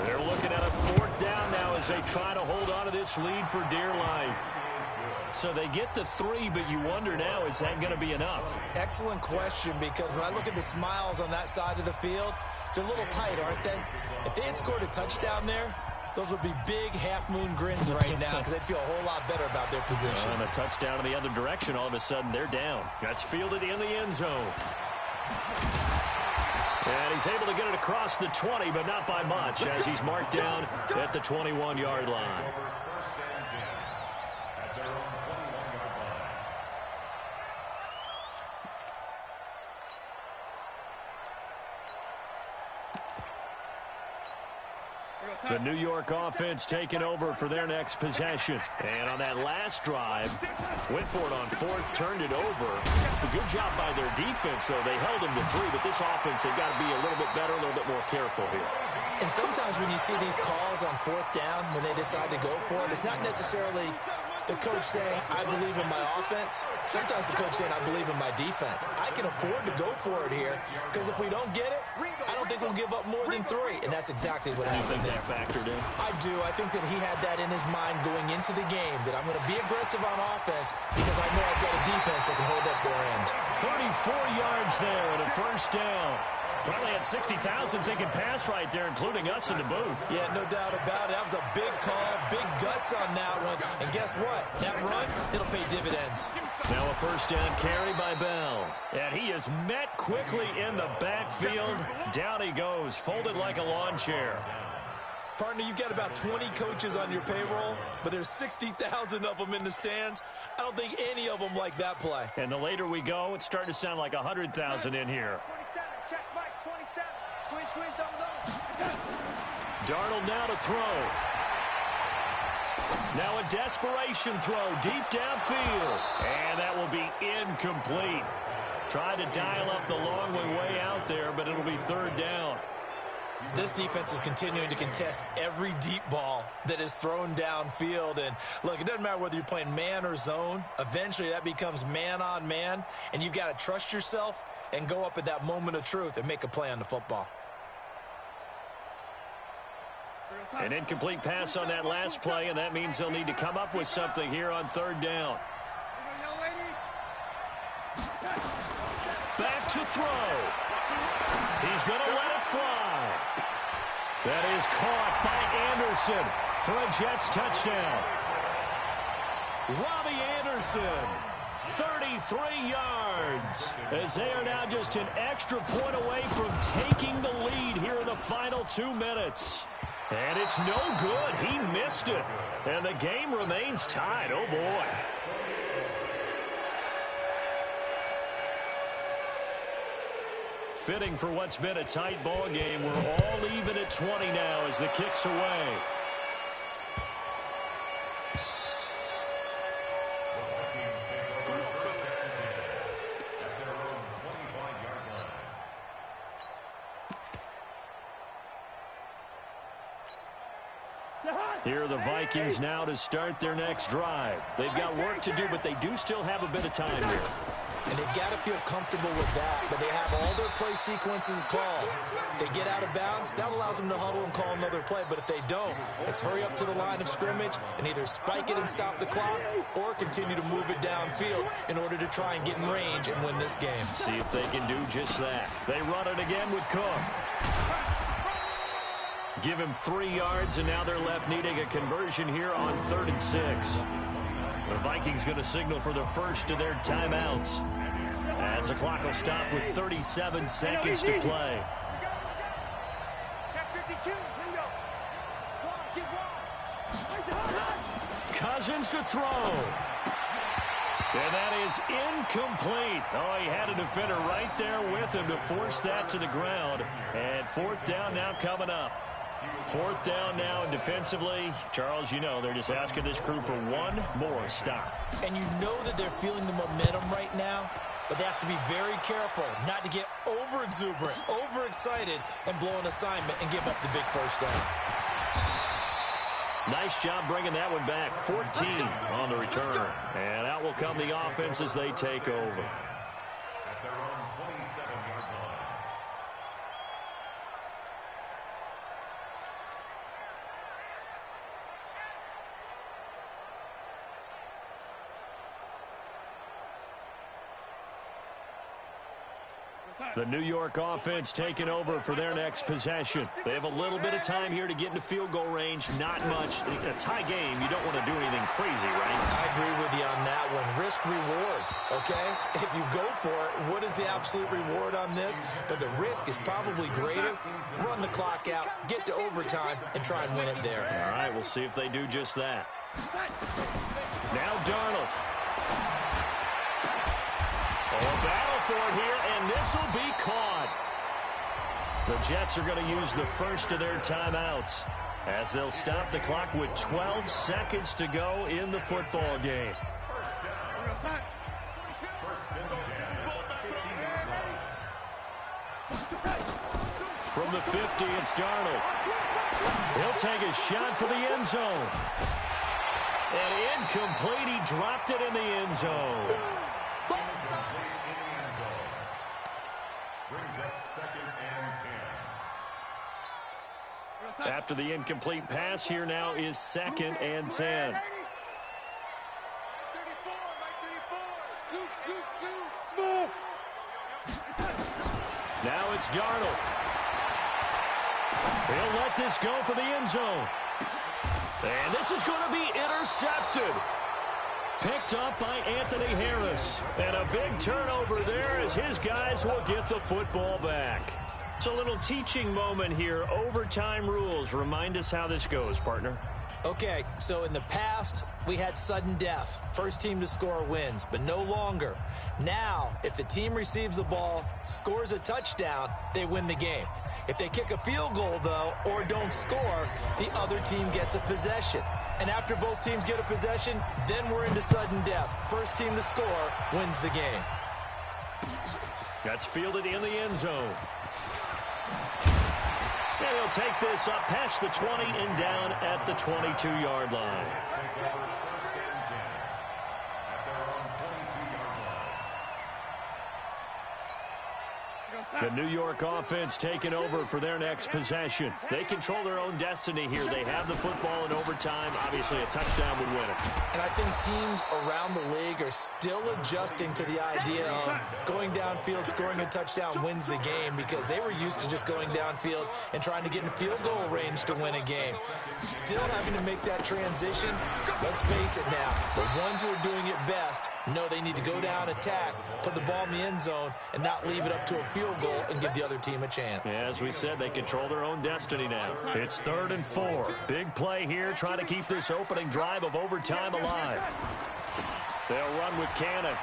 They're looking at a 4th down now as they try to hold on to this lead for dear life. So they get the 3, but you wonder now, is that going to be enough? Excellent question, because when I look at the smiles on that side of the field, they're a little tight, aren't they? If they had scored a touchdown there, those would be big half-moon grins right now because they'd feel a whole lot better about their position. And a touchdown in the other direction, all of a sudden they're down. That's fielded in the end zone. And he's able to get it across the 20, but not by much, as he's marked down at the 21-yard line. The New York offense taking over for their next possession. And on that last drive, went for it on 4th, turned it over. A good job by their defense, though. They held them to 3, but this offense, they've got to be a little bit better, a little bit more careful here. And sometimes when you see these calls on 4th down, when they decide to go for it, it's not necessarily the coach saying, I believe in my offense. Sometimes the coach saying, I believe in my defense. I can afford to go for it here, because if we don't get it, I don't think we'll give up more than 3. And that's exactly what happened there. You think that factored in? I do. I think that he had that in his mind going into the game, that I'm going to be aggressive on offense because I know I've got a defense that can hold up their end. 34 yards there and a 1st down. Probably had 60,000 thinking pass right there, including us in the booth. Yeah, no doubt about it. That was a big call, big guts on that one. And guess what? That run, it'll pay dividends. Now a 1st down carry by Bell. And he is met quickly in the backfield. Down he goes, folded like a lawn chair. Partner, you've got about 20 coaches on your payroll, but there's 60,000 of them in the stands. I don't think any of them like that play. And the later we go, it's starting to sound like 100,000 in here. 27, check Mike, 27. Squeeze, double. Darnold now to throw. Now a desperation throw deep downfield. And that will be incomplete. Tried to dial up the long way out there, but it'll be 3rd down. This defense is continuing to contest every deep ball that is thrown downfield. And look, it doesn't matter whether you're playing man or zone. Eventually that becomes man on man, and you've got to trust yourself and go up at that moment of truth and make a play on the football. An incomplete pass on that last play, and that means they'll need to come up with something here on 3rd down. Back to throw. He's going to let it fly. That is caught by Anderson for a Jets touchdown. Robbie Anderson, 33 yards, as they are now just an extra point away from taking the lead here in the final 2 minutes. And it's no good. He missed it. And the game remains tied. Oh, boy. Fitting for what's been a tight ball game. We're all even at 20 now as the kick's away. Here are the Vikings now to start their next drive. They've got work to do, but they do still have a bit of time here. And they've got to feel comfortable with that, but they have all their play sequences called. If they get out of bounds, that allows them to huddle and call another play. But if they don't, it's hurry up to the line of scrimmage and either spike it and stop the clock or continue to move it downfield in order to try and get in range and win this game. See if they can do just that. They run it again with Cook. Give him 3 yards, and now they're left needing a conversion here on 3rd and 6. The Vikings going to signal for the first of their timeouts as the clock will stop with 37 seconds to play. Cousins to throw. And that is incomplete. Oh, he had a defender right there with him to force that to the ground. And 4th down now coming up. 4th down now, and defensively, Charles, you know, they're just asking this crew for one more stop. And you know that they're feeling the momentum right now but they have to be very careful not to get over-exuberant, overexcited, and blow an assignment and give up the big first down. Nice job bringing that one back. 14 on the return. And out will come the offense as they take over. At their own 27-yard line. The New York offense taking over for their next possession. They have a little bit of time here to get into field goal range. Not much. A tie game, you don't want to do anything crazy, right? I agree with you on that one. Risk reward, okay? If you go for it, what is the absolute reward on this? But the risk is probably greater. Run the clock out, get to overtime, and try and win it there. All right, we'll see if they do just that. Now Darnold. A battle for it here, and this will be caught. The Jets are going to use the first of their timeouts as they'll stop the clock with 12 seconds to go in the football game. From the 50, it's Darnold. He'll take a shot for the end zone. And incomplete, he dropped it in the end zone. Brings up 2nd and 10. After the incomplete pass, here now is 2nd and 10. Now it's Darnold. He'll let this go for the end zone. And this is going to be intercepted. Picked up by Anthony Harris. And a big turnover there as his guys will get the football back. It's a little teaching moment here. Overtime rules. Remind us how this goes, partner. Okay, so in the past, we had sudden death. First team to score wins, but no longer. Now, if the team receives the ball, scores a touchdown, they win the game. If they kick a field goal, though, or don't score, the other team gets a possession. And after both teams get a possession, then we're into sudden death. First team to score wins the game. That's fielded in the end zone. And he'll take this up past the 20 and down at the 22-yard line. The New York offense taking over for their next possession. They control their own destiny here. They have the football in overtime. Obviously, a touchdown would win it. And I think teams around the league are still adjusting to the idea of going downfield, scoring a touchdown wins the game, because they were used to just going downfield and trying to get in field goal range to win a game. Still having to make that transition. Let's face it now, the ones who are doing it best know they need to go down, attack, put the ball in the end zone, and not leave it up to a field goal and give the other team a chance. Yeah, as we said, they control their own destiny now. It's 3rd and 4. Big play here, trying to keep this opening drive of overtime alive. They'll run with Cannon.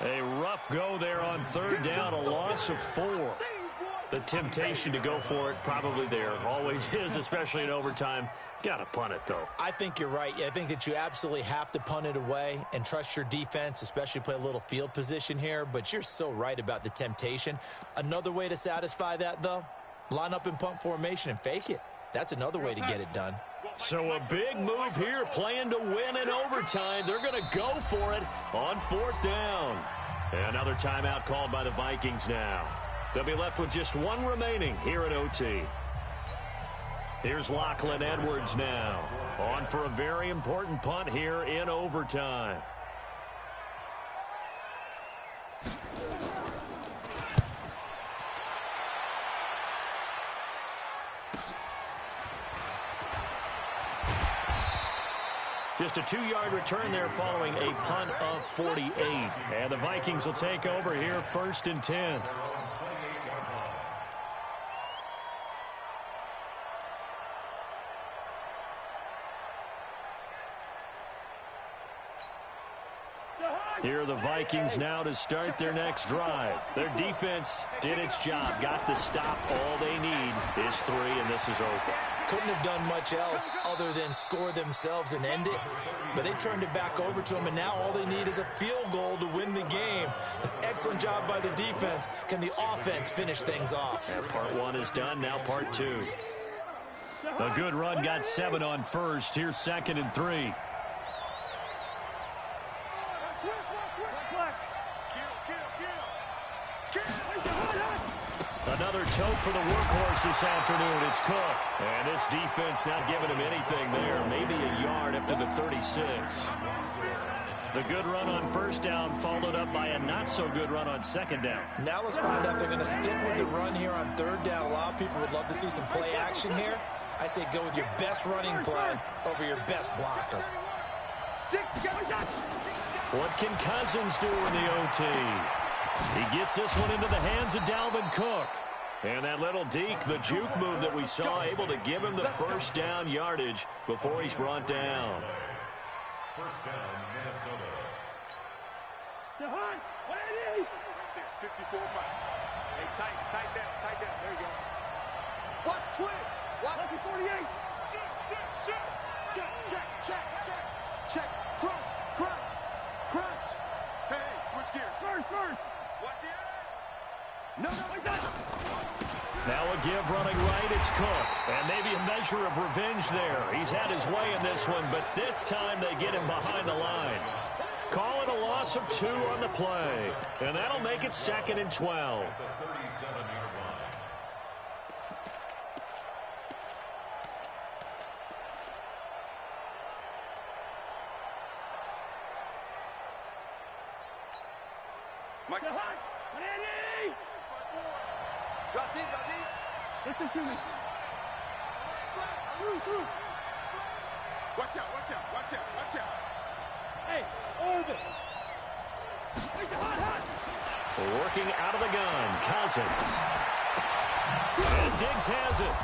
A rough go there on 3rd down, a loss of 4. The temptation to go for it probably there. Always is, especially in overtime. Got to punt it, though. I think you're right. I think that you absolutely have to punt it away and trust your defense, especially play a little field position here. But you're so right about the temptation. Another way to satisfy that, though, line up in punt formation and fake it. That's another way to get it done. So a big move here, playing to win in overtime. They're going to go for it on 4th down. And another timeout called by the Vikings now. They'll be left with just one remaining here at OT. Here's Lachlan Edwards now, on for a very important punt here in overtime. Just a 2-yard return there following a punt of 48. And the Vikings will take over here 1st and 10. Here are the Vikings now to start their next drive. Their defense did its job, got the stop. All they need is 3, and this is over. couldn't have done much else other than score themselves and end it. But they turned it back over to them, and now all they need is a field goal to win the game. An excellent job by the defense. Can the offense finish things off? Part one is done, now part two. A good run, got 7 on first. Here's 2nd and 3. Another tote for the workhorse this afternoon. It's Cook. And this defense not giving him anything there. Maybe a yard up to the 36. The good run on first down followed up by a not-so-good run on second down. Now let's find out if they're going to stick with the run here on third down. A lot of people would love to see some play action here. I say go with your best running play over your best blocker. What can Cousins do in the OT? He gets this one into the hands of Dalvin Cook. And that little deke, the juke move that we saw, able to give him the first down yardage before he's brought down. First down, Minnesota. 54 miles. Hey, tight down. There you go. Watch twins. Watch 48. Check. Crunch. Hey, switch gears. First. Watch the edge. No, it's not. Now a give running right, it's Cook. And maybe a measure of revenge there. He's had his way in this one, but this time they get him behind the line. Call it a loss of 2 on the play. And that'll make it 2nd and 12. The 37-yard line. Mike. Drop deep. Listen to me. Watch out. Hey, over. Working out of the gun, Cousins. And Diggs has it.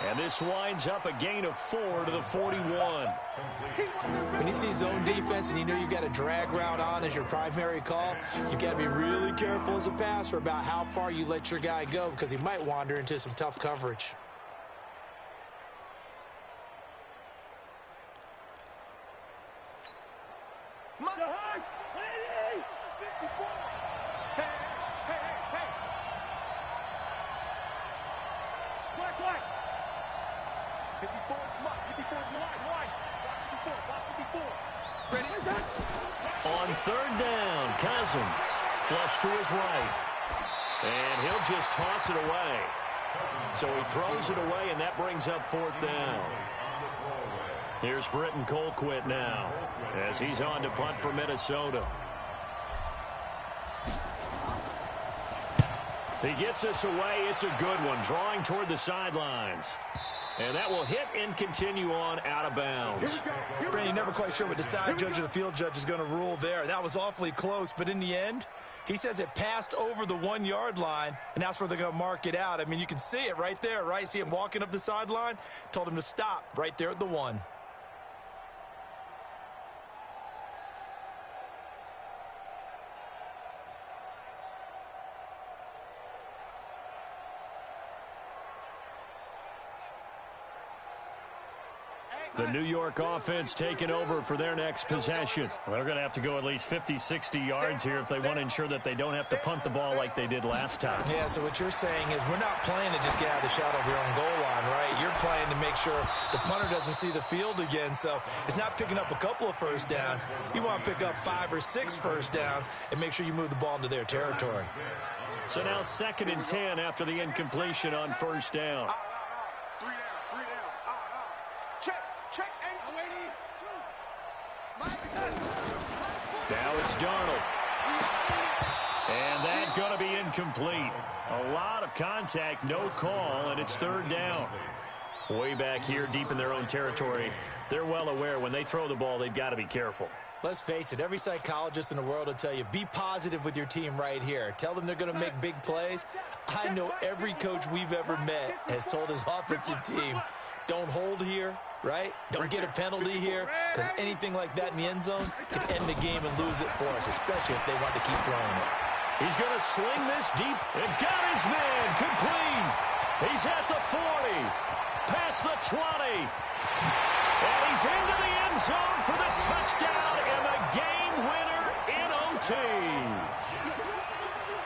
And this winds up a gain of 4 to the 41. When you see zone defense and you know you've got a drag route on as your primary call, you've got to be really careful as a passer about how far you let your guy go because he might wander into some tough coverage. On third down, Cousins flush to his right. And he'll just toss it away. So he throws it away, and that brings up 4th down. Here's Britton Colquitt now as he's on to punt for Minnesota. He gets this away. It's a good one, drawing toward the sidelines. And that will hit and continue on out of bounds. Brandon, never quite sure what the side judge or the field judge is going to rule there. That was awfully close, but in the end, he says it passed over the 1-yard line, and that's where they're going to mark it out. I mean, you can see it right there, right? See him walking up the sideline? Told him to stop right there at the 1. The New York offense taking over for their next possession. Well, they're going to have to go at least 50, 60 yards here if they want to ensure that they don't have to punt the ball like they did last time. Yeah, so what you're saying is we're not playing to just get out of the shot of your own goal line, right? You're playing to make sure the punter doesn't see the field again. So it's not picking up a couple of first downs. You want to pick up 5 or 6 first downs and make sure you move the ball into their territory. So now 2nd and 10 after the incompletion on first down. Now it's Darnold. And that's going to be incomplete. A lot of contact, no call, and it's 3rd down. Way back here, deep in their own territory, they're well aware when they throw the ball, they've got to be careful. Let's face it, every psychologist in the world will tell you, be positive with your team right here. Tell them they're going to make big plays. I know every coach we've ever met has told his offensive team, don't hold here, right? Don't get a penalty here, because anything like that in the end zone can end the game and lose it for us, especially if they want to keep throwing it. He's going to sling this deep and got his man complete. He's at the 40. past the 20. And he's into the end zone for the touchdown and the game winner in OT.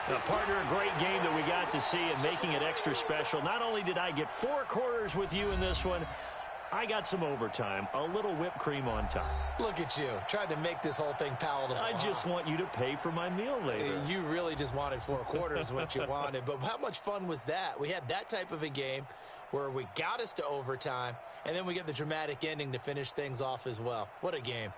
Now, partner, a great game that we got to see and making it extra special. Not only did I get 4 quarters with you in this one, I got some overtime, a little whipped cream on top. Look at you, trying to make this whole thing palatable. I just want you to pay for my meal later. You really just wanted 4 quarters, what you wanted. But how much fun was that? We had that type of a game where we got us to overtime, and then we get the dramatic ending to finish things off as well. What a game.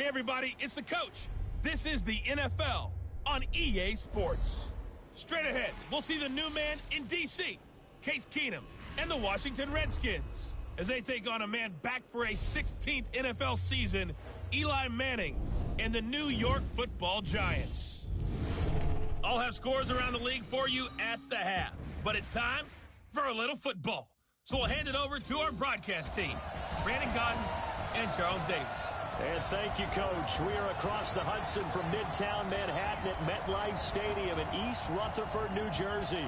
Hey, everybody, it's the coach. This is the NFL on EA Sports. Straight ahead, we'll see the new man in D.C., Case Keenum, and the Washington Redskins, as they take on a man back for a 16th NFL season, Eli Manning, and the New York Football Giants. I'll have scores around the league for you at the half, but it's time for a little football. So we'll hand it over to our broadcast team, Brandon Cotton and Charles Davis. And thank you, Coach. We are across the Hudson from Midtown Manhattan at MetLife Stadium in East Rutherford, New Jersey.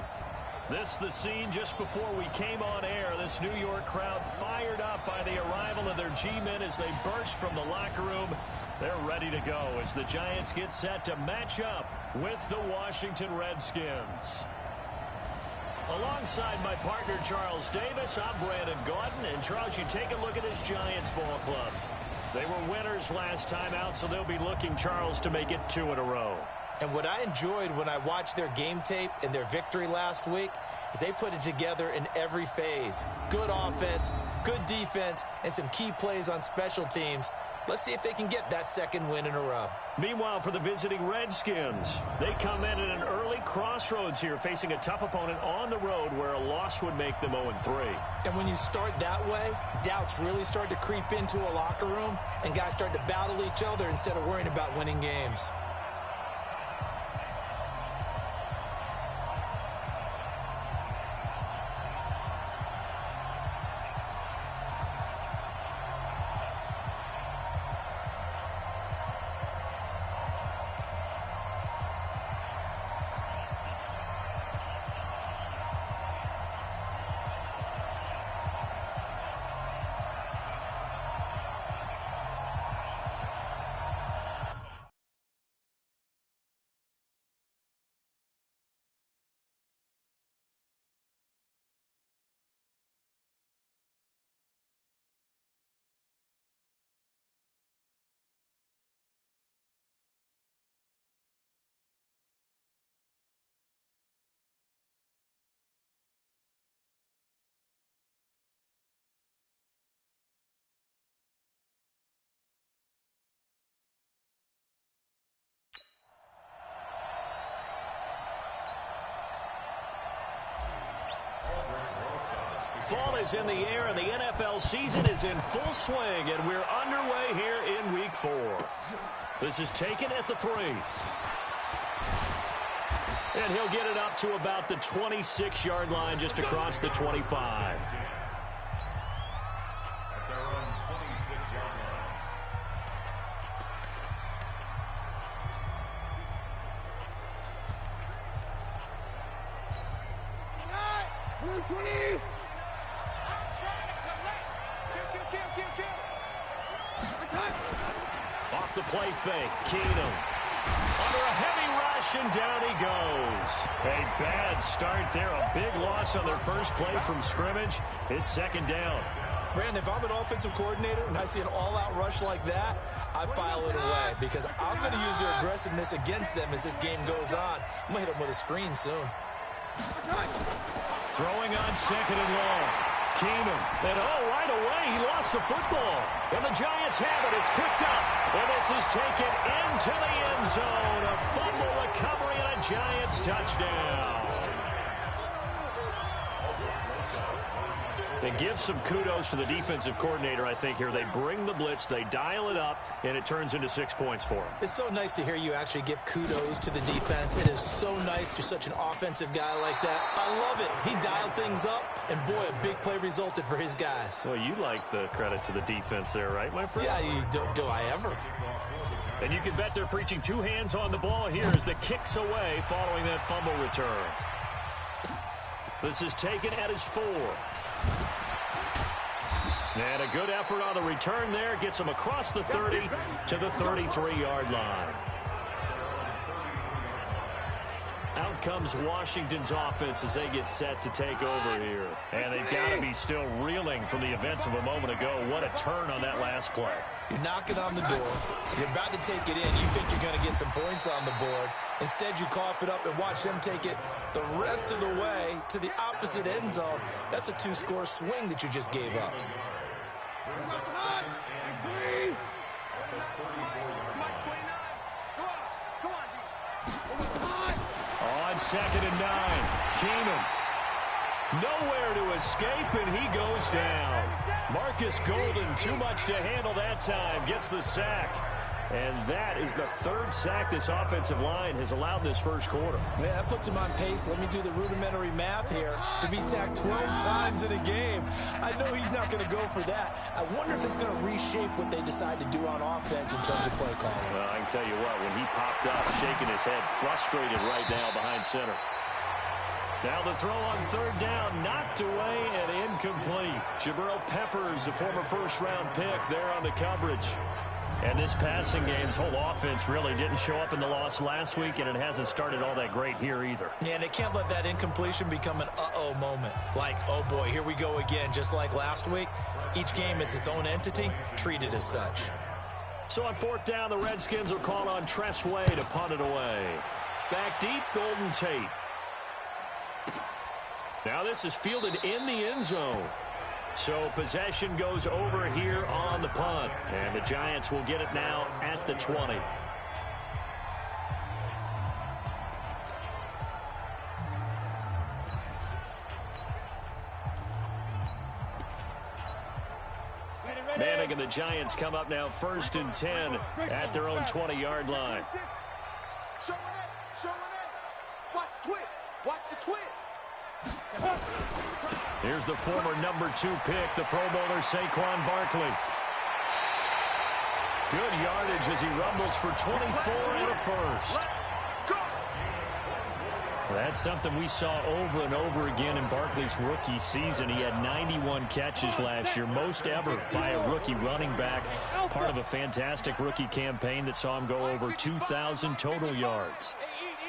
This the scene just before we came on air. This New York crowd fired up by the arrival of their G-men as they burst from the locker room. They're ready to go as the Giants get set to match up with the Washington Redskins. Alongside my partner, Charles Davis, I'm Brandon Gordon. And, Charles, you take a look at this Giants ball club. They were winners last time out, so they'll be looking, Charles, to make it 2 in a row. And what I enjoyed when I watched their game tape and their victory last week is they put it together in every phase. Good offense, good defense, and some key plays on special teams. Let's see if they can get that second win in a row. Meanwhile, for the visiting Redskins, they come in at an early crossroads here, facing a tough opponent on the road where a loss would make them 0-3. And when you start that way, doubts really start to creep into a locker room, and guys start to battle each other instead of worrying about winning games. Fall is in the air, and the NFL season is in full swing, and we're underway here in Week 4. This is taken at the 3. And he'll get it up to about the 26-yard line, just across the 25. At their own 26-yard line. 20. Off the play fake, Keenum. Under a heavy rush, and down he goes. A bad start there. A big loss on their first play from scrimmage. It's second down. Brandon, if I'm an offensive coordinator and I see an all-out rush like that, I file it away because I'm going to use their aggressiveness against them as this game goes on. I'm going to hit them with a screen soon. Throwing on second and long. Keenum. And right away, he lost the football. And the Giants have it. It's picked up. And this is taken into the end zone. A fumble recovery and a Giants touchdown. And give some kudos to the defensive coordinator, I think, here. They bring the blitz, they dial it up, and it turns into 6 points for them. It's so nice to hear you actually give kudos to the defense. It is so nice you're such an offensive guy like that. I love it. He dialed things up, and boy, a big play resulted for his guys. Well, you like the credit to the defense there, right, my friend? Yeah, do I ever? And you can bet they're preaching 2 hands on the ball here as the kick's away following that fumble return. This is taken at his 4. And a good effort on the return there. Gets him across the 30 to the 33-yard line. Out comes Washington's offense as they get set to take over here. And they've got to be still reeling from the events of a moment ago. What a turn on that last play. You're knocking on the door. You're about to take it in. You think you're going to get some points on the board. Instead, you cough it up and watch them take it the rest of the way to the opposite end zone. That's a 2-score swing that you just gave up. Brings up second and 3 at the 34 2nd and 9. Keenum. Nowhere to escape, and he goes down. Marcus Golden, too much to handle that time, gets the sack. And that is the 3rd sack this offensive line has allowed this first quarter. Yeah, that puts him on pace. Let me do the rudimentary math here. To be sacked 12 times in a game, I know he's not going to go for that. I wonder if it's going to reshape what they decide to do on offense in terms of play calling. Well, I can tell you what, when he popped up, shaking his head, frustrated right now behind center. Now the throw on 3rd down, knocked away and incomplete. Jabril Peppers, a former first-round pick, there on the coverage. And this passing game's whole offense really didn't show up in the loss last week, and it hasn't started all that great here either. Yeah, and they can't let that incompletion become an uh-oh moment. Like, oh boy, here we go again, just like last week. Each game is its own entity, treated as such. So on 4th down, the Redskins will call on Tress Way to punt it away. Back deep, Golden Tate. Now this is fielded in the end zone. So possession goes over here on the punt. And the Giants will get it now at the 20. Manning and the Giants come up now 1st and 10 at their own 20-yard line. Showing it. Watch the twist. Watch the twist. Here's the former number 2 pick, the Pro Bowler Saquon Barkley. Good yardage as he rumbles for 24 and a first. That's something we saw over and over again in Barkley's rookie season. He had 91 catches last year, most ever by a rookie running back. Part of a fantastic rookie campaign that saw him go over 2,000 total yards.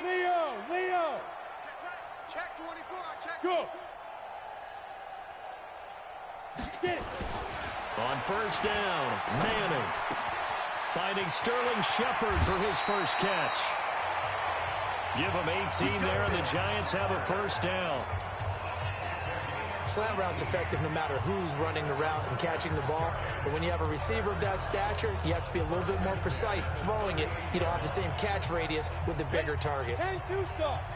Leo. Check 24. Check. Go. Get it. On 1st down, Manning finding Sterling Shepard for his first catch. Give him 18 there, and the Giants have a 1st down. Slant route's effective no matter who's running the route and catching the ball. But when you have a receiver of that stature, you have to be a little bit more precise throwing it. You don't have the same catch radius with the bigger targets.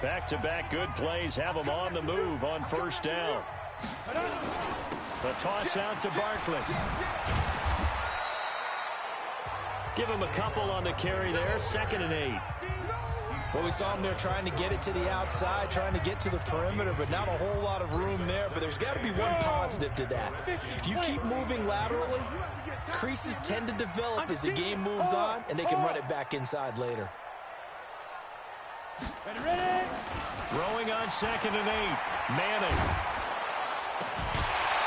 Back-to-back good plays have them on the move on 1st down. The toss out to Barkley. Give him a couple on the carry there, 2nd and 8. Well, we saw him there trying to get it to the outside, trying to get to the perimeter, but not a whole lot of room there. But there's got to be one positive to that. If you keep moving laterally, creases tend to develop as the game moves on, and they can run it back inside later. Throwing on 2nd and 8. Manning.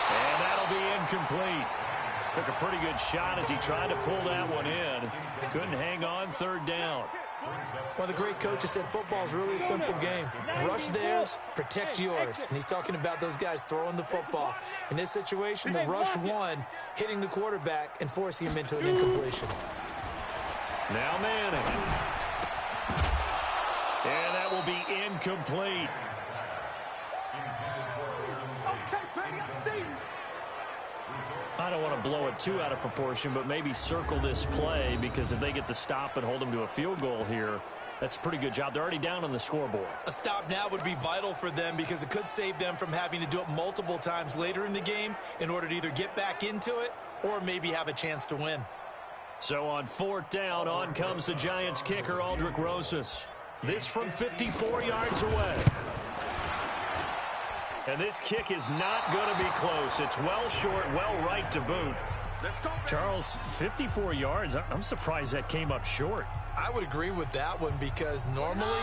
And that'll be incomplete. Took a pretty good shot as he tried to pull that one in. Couldn't hang on 3rd down. Well, the great coach has said football is really a simple game. Rush theirs, protect yours. And he's talking about those guys throwing the football. In this situation, the rush one, hitting the quarterback and forcing him into an incompletion. Now Manning. And that will be incomplete. I don't want to blow it too out of proportion, but maybe circle this play, because if they get the stop and hold them to a field goal here, that's a pretty good job. They're already down on the scoreboard. A stop now would be vital for them, because it could save them from having to do it multiple times later in the game in order to either get back into it or maybe have a chance to win. So on 4th down, on comes the Giants kicker, Aldrick Rosas. This from 54 yards away. And this kick is not going to be close. It's well short, well right to boot. Charles, 54 yards. I'm surprised that came up short. I would agree with that one, because normally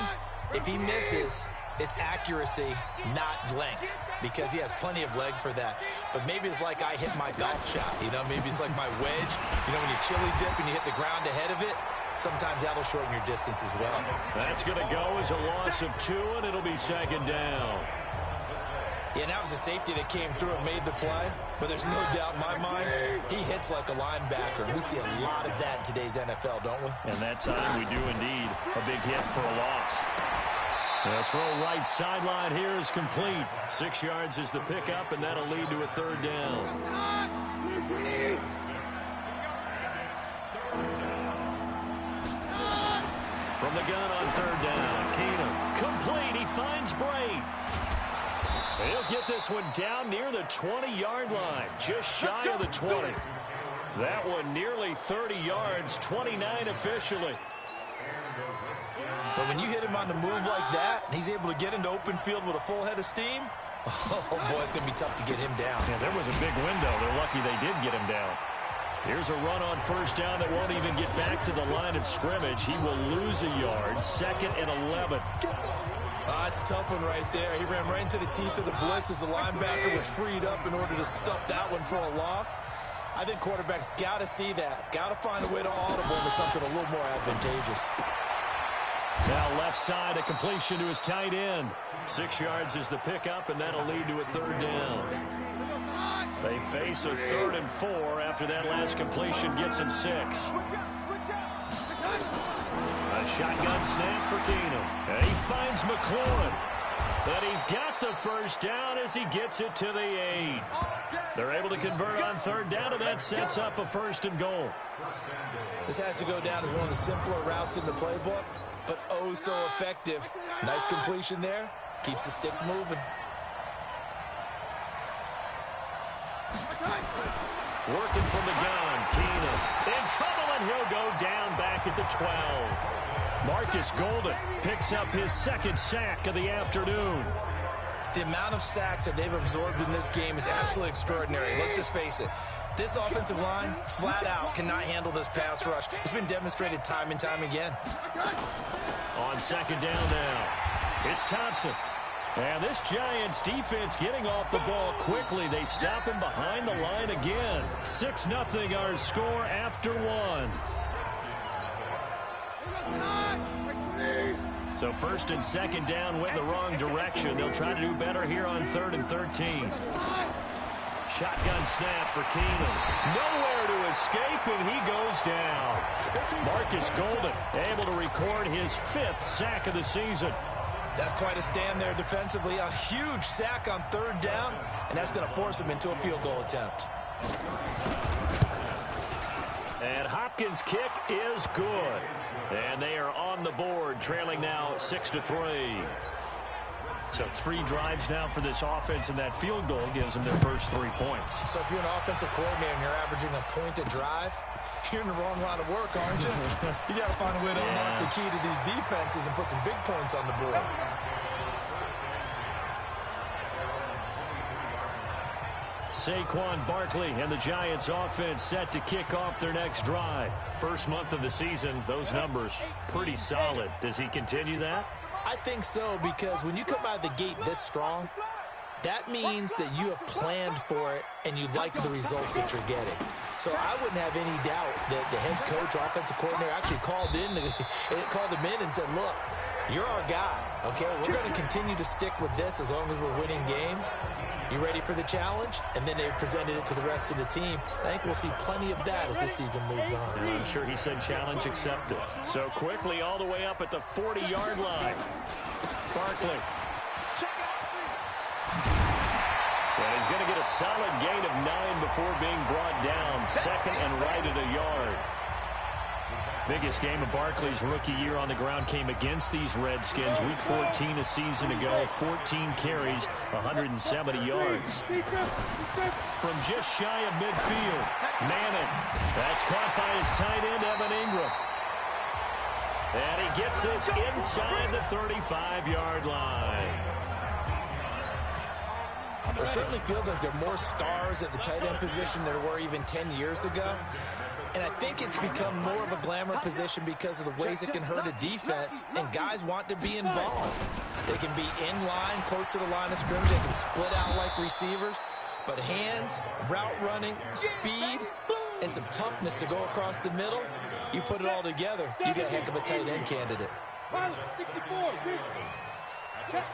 if he misses, it's accuracy, not length, because he has plenty of leg for that. But maybe it's like I hit my golf shot, maybe it's like my wedge. When you chili dip and you hit the ground ahead of it, sometimes that'll shorten your distance as well. That's going to go as a loss of 2, and it'll be 2nd down. Yeah, and that was a safety that came through and made the play. But there's no doubt in my mind, he hits like a linebacker. And we see a lot of that in today's NFL, don't we? And that time we do indeed. A big hit for a loss. The throw right sideline here is complete. 6 yards is the pickup, and that'll lead to a 3rd down. From the gun on 3rd down, Keenum Complete. He finds Braid. He'll get this one down near the 20-yard line, just shy of the 20. That one nearly 30 yards, 29 officially. But when you hit him on the move like that, and he's able to get into open field with a full head of steam, oh, boy, it's going to be tough to get him down. Yeah, there was a big window. They're lucky they did get him down. Here's a run on first down that won't even get back to the line of scrimmage. He will lose a yard, 2nd and 11. It's a tough one right there. He ran right into the teeth of the blitz as the linebacker was freed up in order to stop that one for a loss. I think quarterbacks got to see that. Got to find a way to audible into something a little more advantageous. Now left side, a completion to his tight end. 6 yards is the pickup, and that'll lead to a 3rd down. They face a 3rd and 4 after that last completion gets him 6. A shotgun snap for Keenum. And he finds McLaurin. But he's got the first down as he gets it to the 8. They're able to convert on 3rd down, and that sets up a 1st and goal. This has to go down as one of the simpler routes in the playbook, but oh so effective. Nice completion there. Keeps the sticks moving. Working from the gun, Keenum in trouble, and he'll go down back at the 12. Marcus Golden picks up his 2nd sack of the afternoon. The amount of sacks that they've absorbed in this game is absolutely extraordinary. Let's just face it. This offensive line, flat out, cannot handle this pass rush. It's been demonstrated time and time again. On 2nd down now, it's Thompson. And this Giants defense getting off the ball quickly. They stop him behind the line again. 6-0 our score after 1. So 1st and 2nd down went the wrong direction. They'll try to do better here on 3rd and 13. Shotgun snap for Keenum. Nowhere to escape, and he goes down. Marcus Golden able to record his 5th sack of the season. That's quite a stand there defensively. A huge sack on 3rd down, and that's going to force him into a field goal attempt. And Hopkins' kick is good. And they are on the board, trailing now 6-3. So 3 drives now for this offense, and that field goal gives them their first 3 points. So if you're an offensive coordinator and you're averaging a point a drive, you're in the wrong line of work, aren't you? You got to find a way to unlock the key to these defenses and put some big points on the board. Saquon Barkley and the Giants offense set to kick off their next drive. First month of the season, those numbers pretty solid. Does he continue that? I think so, because when you come out of the gate this strong, that means that you have planned for it and you like the results that you're getting. So I wouldn't have any doubt that the head coach or offensive coordinator actually called him in and said, look, you're our guy, okay? We're going to continue to stick with this as long as we're winning games. You ready for the challenge? And then they presented it to the rest of the team. I think we'll see plenty of that as the season moves on. And I'm sure he said challenge accepted. So quickly all the way up at the 40-yard line. Barkley. And he's going to get a solid gain of 9 before being brought down. 2nd and right at a yard. Biggest game of Barkley's rookie year on the ground came against these Redskins. Week 14 a season ago, 14 carries, 170 yards. From just shy of midfield, Manning. That's caught by his tight end, Evan Ingram. And he gets this inside the 35-yard line. It certainly feels like there are more stars at the tight end position than there were even 10 years ago. And I think it's become more of a glamour position because of the ways it can hurt a defense, and guys want to be involved. They can be in line, close to the line of scrimmage. They can split out like receivers. But hands, route running, speed, and some toughness to go across the middle, you put it all together, you got a heck of a tight end candidate. 64. Check.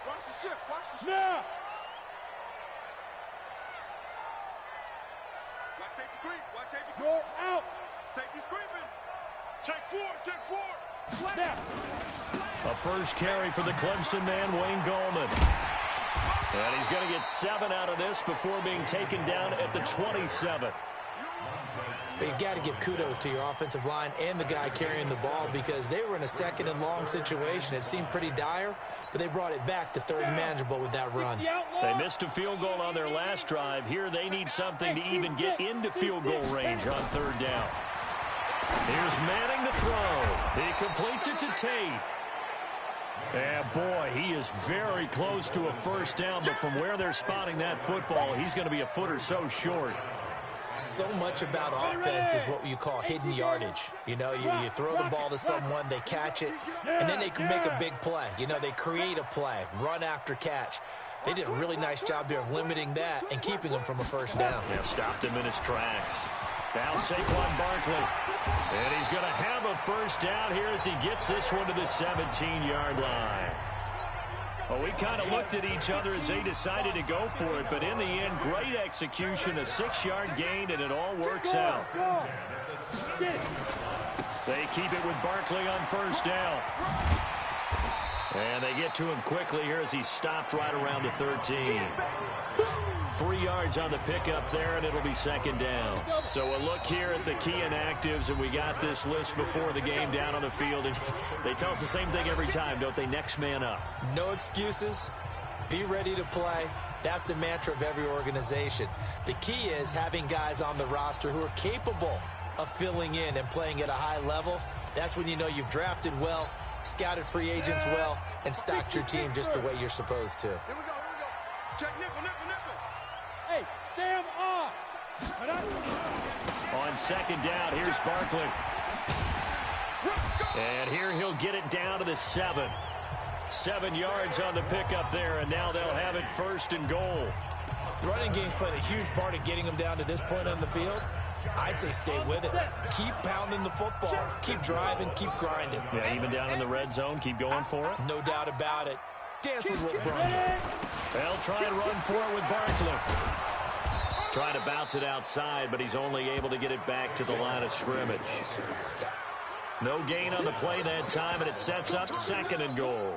Watch the ship. Watch the ship. Now. Watch safety creep. Watch safety creep. Go out. Safety's creeping. Check 4. Check 4. Snap. A first carry for the Clemson man, Wayne Gallman. And he's going to get 7 out of this before being taken down at the 27. But you've got to give kudos to your offensive line and the guy carrying the ball because they were in a second and long situation. It seemed pretty dire, but they brought it back to third and manageable with that run. They missed a field goal on their last drive. Here they need something to even get into field goal range on third down. Here's Manning to throw. He completes it to Tate. And boy, he is very close to a first down, but from where they're spotting that football, he's going to be a foot or so short. So much about offense is what you call hidden yardage. You know, you throw the ball to someone, they catch it, and then they can make a big play. You know, they create a play, run after catch. They did a really nice job there of limiting that and keeping him from a first down. Yeah, stopped him in his tracks. Now Saquon Barkley. And he's going to have a first down here as he gets this one to the 17-yard line. Well, we kind of looked at each other as they decided to go for it, but in the end, great execution, a 6-yard gain, and it all works out. They keep it with Barkley on first down. And they get to him quickly here as he stopped right around the 13. 3 yards on the pickup there, and it'll be second down. So a look here at the key inactives, and we got this list before the game down on the field. And they tell us the same thing every time, don't they? Next man up. No excuses. Be ready to play. That's the mantra of every organization. The key is having guys on the roster who are capable of filling in and playing at a high level. That's when you know you've drafted well, scouted free agents well, and stocked your team just the way you're supposed to. Here we go. Check nickel. Hey, Sam off. On second down, here's Barkley. And here he'll get it down to the 7. 7 yards on the pickup there, and now they'll have it first and goal. The running game's played a huge part in getting them down to this point on the field. I say stay with it. Keep pounding the football. Keep driving. Keep grinding. Yeah, even down in the red zone, keep going for it. No doubt about it. Dance with what brought you. They'll try and run for it with Barkley. Trying to bounce it outside, but he's only able to get it back to the line of scrimmage. No gain on the play that time, and it sets up second and goal.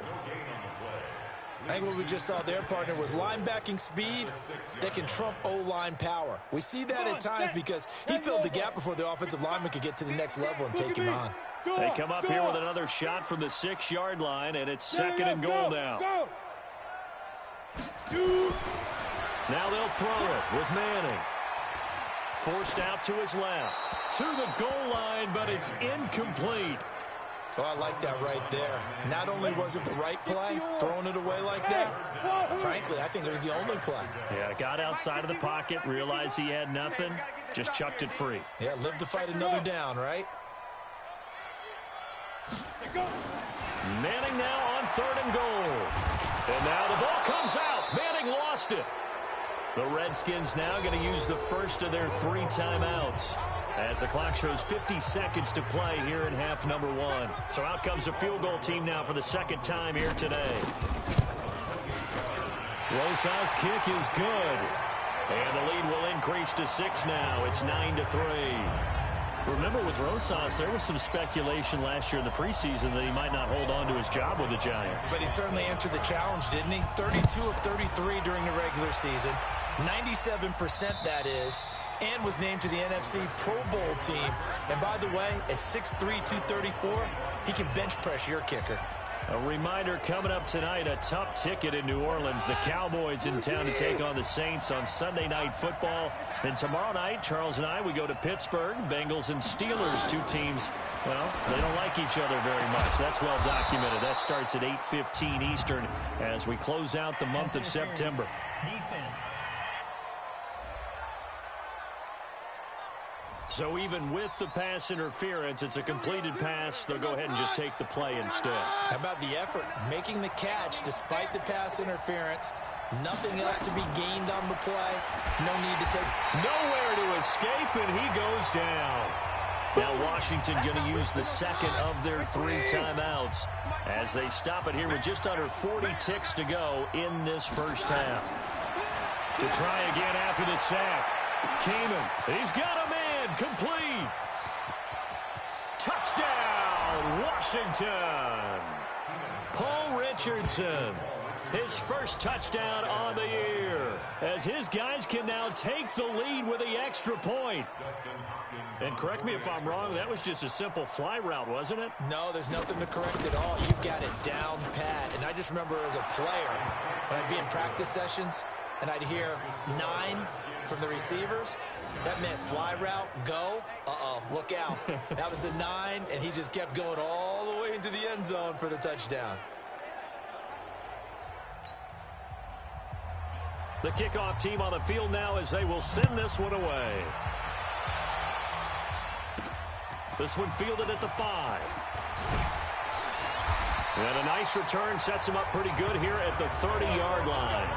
I think what we just saw there, partner, was linebacking speed that can trump O-line power. We see that at times because he filled the gap before the offensive lineman could get to the next level and take him on. They come up here with another shot from the 6-yard line, and it's second and goal now. Now they'll throw it with Manning. Forced out to his left. To the goal line, but it's incomplete. Oh, I like that right there. Not only was it the right play, throwing it away like that, frankly, I think it was the only play. Yeah, got outside of the pocket, realized he had nothing, just chucked it free. Yeah, live to fight another down, right? Manning now on third and goal. And now the ball comes out. Manning lost it. The Redskins now going to use the first of their 3 timeouts as the clock shows 50 seconds to play here in half number 1. So out comes the field goal team now for the second time here today. Rosas' kick is good. And the lead will increase to 6 now. It's 9-3. Remember, with Rosas, there was some speculation last year in the preseason that he might not hold on to his job with the Giants. But he certainly answered the challenge, didn't he? 32 of 33 during the regular season. 97% that is. And was named to the NFC Pro Bowl team. And by the way, at 6'3", 234, he can bench press your kicker. A reminder coming up tonight, a tough ticket in New Orleans. The Cowboys in town to take on the Saints on Sunday Night Football. And tomorrow night, Charles and I, we go to Pittsburgh. Bengals and Steelers, 2 teams, well, they don't like each other very much. That's well documented. That starts at 8:15 Eastern as we close out the month of September. Defense. So even with the pass interference, it's a completed pass. They'll go ahead and just take the play instead. How about the effort? Making the catch despite the pass interference. Nothing else to be gained on the play. No need to take. Nowhere to escape, and he goes down. Now Washington going to use the second of their 3 timeouts as they stop it here with just under 40 ticks to go in this first half. To try again after the sack. Keenum, he's got a man. Complete. Touchdown, Washington. Paul Richardson. his first touchdown on the year, as his guys can now take the lead with the extra point. And correct me if I'm wrong, that was just a simple fly route, wasn't it? No, there's nothing to correct at all. You've got it down pat. And I just remember as a player, when I'd be in practice sessions and I'd hear 9 from the receivers, that meant fly route, go, look out. That was the 9, and he just kept going all the way into the end zone for the touchdown. The kickoff team on the field now as they will send this one away. This one fielded at the 5. And a nice return sets him up pretty good here at the 30-yard line.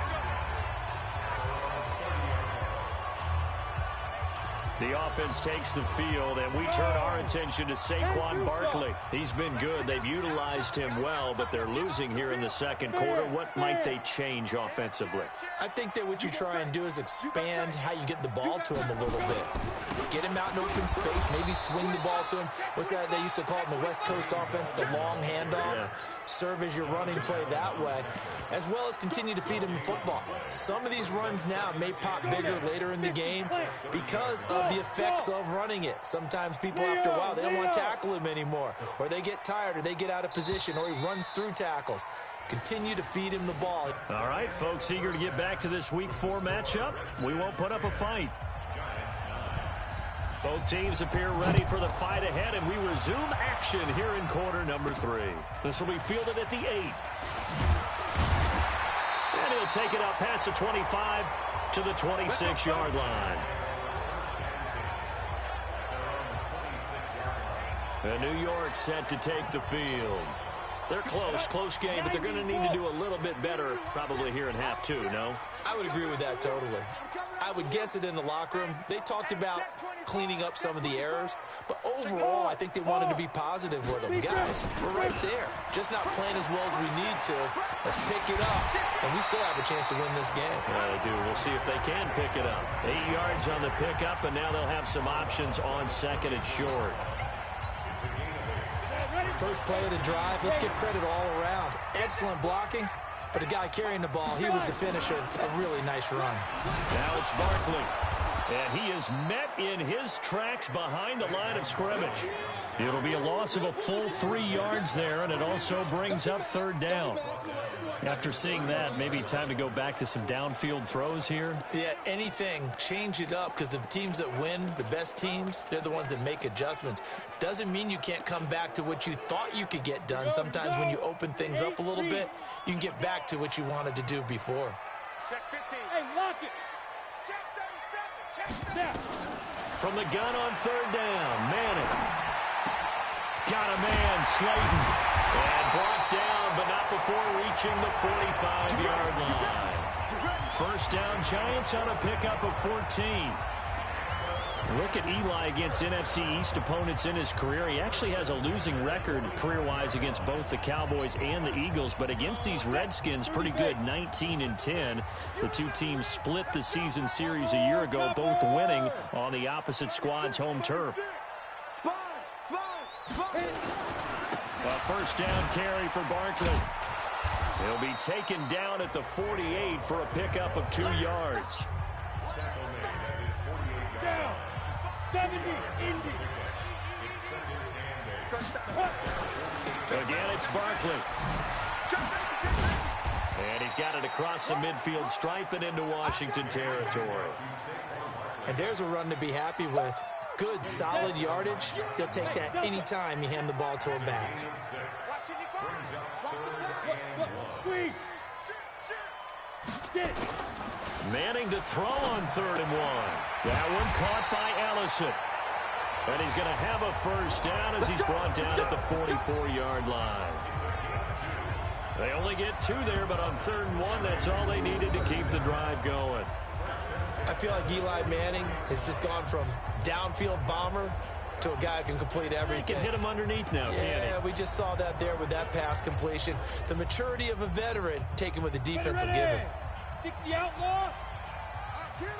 The offense takes the field, and we turn our attention to Saquon Barkley. He's been good. They've utilized him well, but they're losing here in the second quarter. What might they change offensively? I think that what you try and do is expand how you get the ball to him a little bit. Get him out in open space, maybe swing the ball to him. What's that they used to call it in the West Coast offense, the long handoff? Yeah. Serve as your running play that way, as well as continue to feed him the football. Some of these runs now may pop bigger later in the game because of the effects of running it. Sometimes people, after a while, they don't want to tackle him anymore, or they get tired, or they get out of position, or he runs through tackles. Continue to feed him the ball. All right, folks, eager to get back to this Week 4 matchup. We won't put up a fight. Both teams appear ready for the fight ahead, and we resume action here in quarter number 3. This will be fielded at the 8. And he'll take it up past the 25 to the 26-yard line. And New York set to take the field. They're close game, but they're going to need to do a little bit better probably here in half 2, no? I would agree with that totally. I would guess it in the locker room. They talked about cleaning up some of the errors, but overall, I think they wanted to be positive with them. Guys, we're right there. Just not playing as well as we need to. Let's pick it up, and we still have a chance to win this game. Yeah, they do. We'll see if they can pick it up. 8 yards on the pickup, and now they'll have some options on second and short. First play of the drive, let's give credit all around. Excellent blocking, but the guy carrying the ball, he was the finisher. A really nice run. Now it's Barkley, and he is met in his tracks behind the line of scrimmage. It'll be a loss of a full 3 yards there, and it also brings up third down. After seeing that, maybe time to go back to some downfield throws here. Yeah, anything. Change it up, because the teams that win, the best teams, they're the ones that make adjustments. Doesn't mean you can't come back to what you thought you could get done. Sometimes when you open things up a little bit, you can get back to what you wanted to do before. Check 15. Hey, lock it. Check 37. Check that. From the gun on third down, Manning. Got a man, Slayton. And brought down, but not before reaching the 45-yard line. First down, Giants on a pickup of 14. Look at Eli against NFC East opponents in his career. He actually has a losing record career-wise against both the Cowboys and the Eagles, but against these Redskins, pretty good, 19-10. The two teams split the season series a year ago, both winning on the opposite squad's home turf. A first down carry for Barkley. He'll be taken down at the 48 for a pickup of 2 yards. Down. 70, Indy. Again, it's Barkley. And he's got it across the midfield stripe and into Washington territory. And there's a run to be happy with. Good, solid yardage. They'll take that any time you hand the ball to him back. Manning to throw on 3rd and 1. That one caught by Ellison. And he's going to have a first down as he's brought down at the 44-yard line. They only get 2 there, but on 3rd and 1, that's all they needed to keep the drive going. I feel like Eli Manning has just gone from downfield bomber to a guy who can complete everything. He can hit him underneath now, yeah, we just saw that there with that pass completion. The maturity of a veteran taken with the defense will give him. 60 outlaw. Get him,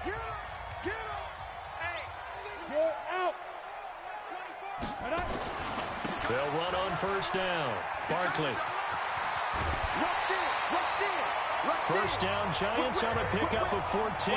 get him, get him. Hey, you're out. They'll run on first down. Barkley. Rush in, rush in. First down, Giants on a pickup of 14.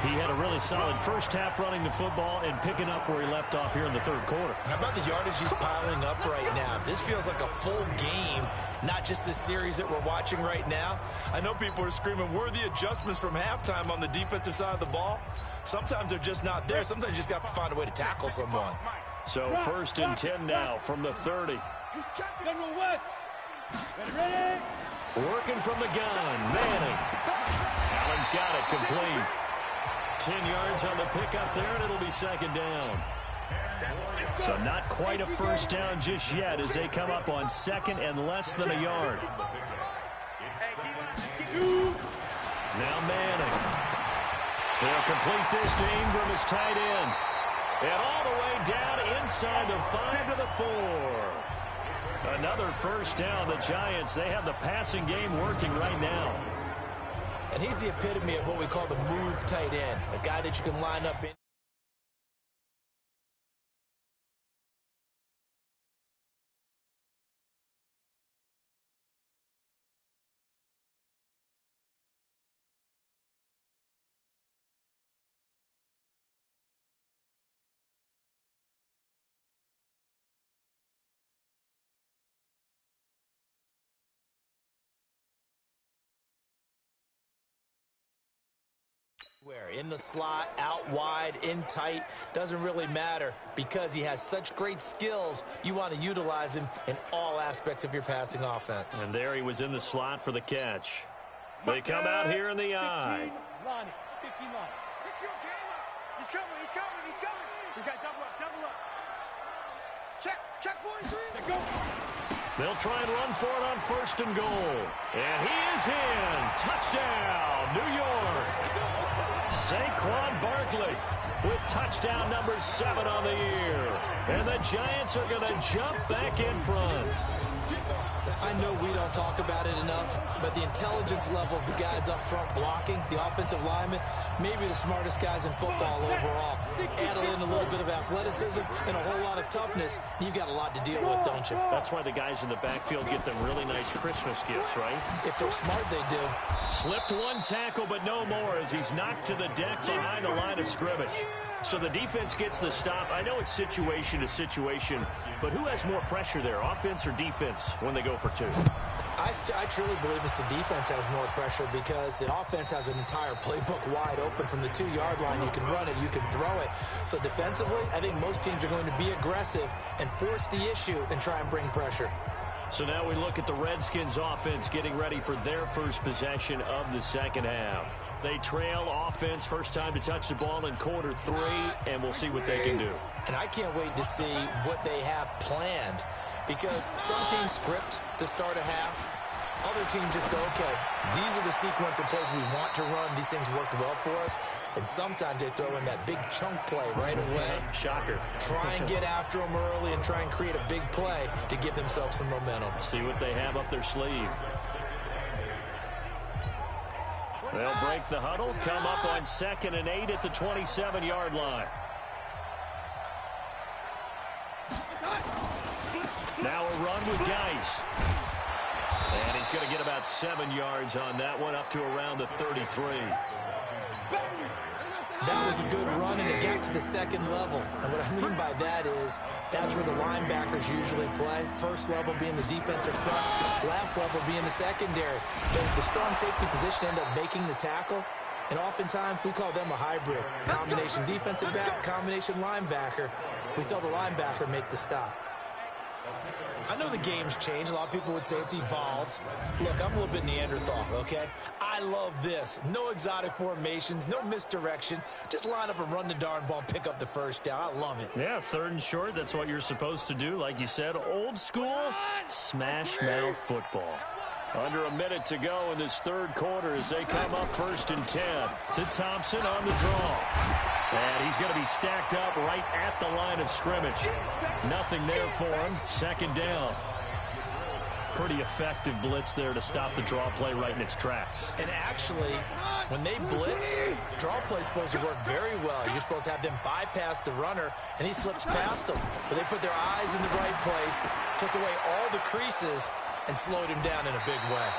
He had a really solid first half running the football and picking up where he left off here in the third quarter. How about the yardage he's piling up right now? This feels like a full game, not just this series that we're watching right now. I know people are screaming, where are the adjustments from halftime on the defensive side of the ball? Sometimes they're just not there. Sometimes you just got to find a way to tackle someone. So 1st and 10 now from the 30. General West. Ready? Working from the gun, Manning. Allen's got it, complete. 10 yards on the pickup there, and it'll be 2nd down. So not quite a first down just yet as they come up on 2nd and less than a yard. Now Manning. They'll complete this to Ingram as tight end. And all the way down inside the 5 to the 4. Another first down. The Giants, they have the passing game working right now. And he's the epitome of what we call the move tight end, a guy that you can line up in. In the slot, out wide, in tight, doesn't really matter because he has such great skills. You want to utilize him in all aspects of your passing offense. And there he was in the slot for the catch. They come out here in the eye. 15 line. He's coming. We got double up. Check 43. Go. They'll try and run for it on 1st and goal. And he is in. Touchdown, New York. Saquon Barkley with touchdown number 7 on the year. And the Giants are going to jump back in front. I know we don't talk about it enough, but the intelligence level of the guys up front blocking, the offensive linemen, maybe the smartest guys in football overall. Add in a little bit of athleticism and a whole lot of toughness, you've got a lot to deal with, don't you? That's why the guys in the backfield get them really nice Christmas gifts, right? If they're smart, they do. Slipped one tackle, but no more as he's knocked to the deck behind the line of scrimmage. So the defense gets the stop. I know it's situation to situation, but who has more pressure there, offense or defense, when they go for 2? I truly believe it's the defense has more pressure because the offense has an entire playbook wide open from the 2-yard line. You can run it, you can throw it. So defensively, I think most teams are going to be aggressive and force the issue and try and bring pressure. So now we look at the Redskins offense getting ready for their first possession of the second half. They trail offense, first time to touch the ball in quarter 3, and we'll see what they can do. And I can't wait to see what they have planned because some teams script to start a half. Other teams just go, okay, these are the sequence of plays we want to run. These things worked well for us. And sometimes they throw in that big chunk play right away. Shocker. Try and get after them early and try and create a big play to give themselves some momentum. See what they have up their sleeve. They'll break the huddle, come up on 2nd and 8 at the 27-yard line. Now a run with Geis. And he's going to get about 7 yards on that one, up to around the 33. That was a good run, and it got to the 2nd level. And what I mean by that is that's where the linebackers usually play. First level being the defensive front, last level being the secondary. The strong safety position end up making the tackle, and oftentimes we call them a hybrid. Combination defensive back, combination linebacker. We saw the linebacker make the stop. I know the game's changed. A lot of people would say it's evolved. Look, I'm a little bit Neanderthal, okay? I love this. No exotic formations, no misdirection. Just line up and run the darn ball and pick up the first down. I love it. Yeah, 3rd and short, that's what you're supposed to do. Like you said, old school, smash mouth football. Under a minute to go in this 3rd quarter as they come up 1st and 10 to Thompson on the draw. And he's going to be stacked up right at the line of scrimmage. Nothing there for him. 2nd down. Pretty effective blitz there to stop the draw play right in its tracks. And actually, when they blitz, draw play's supposed to work very well. You're supposed to have them bypass the runner, and he slips past them. But they put their eyes in the right place, took away all the creases, and slowed him down in a big way.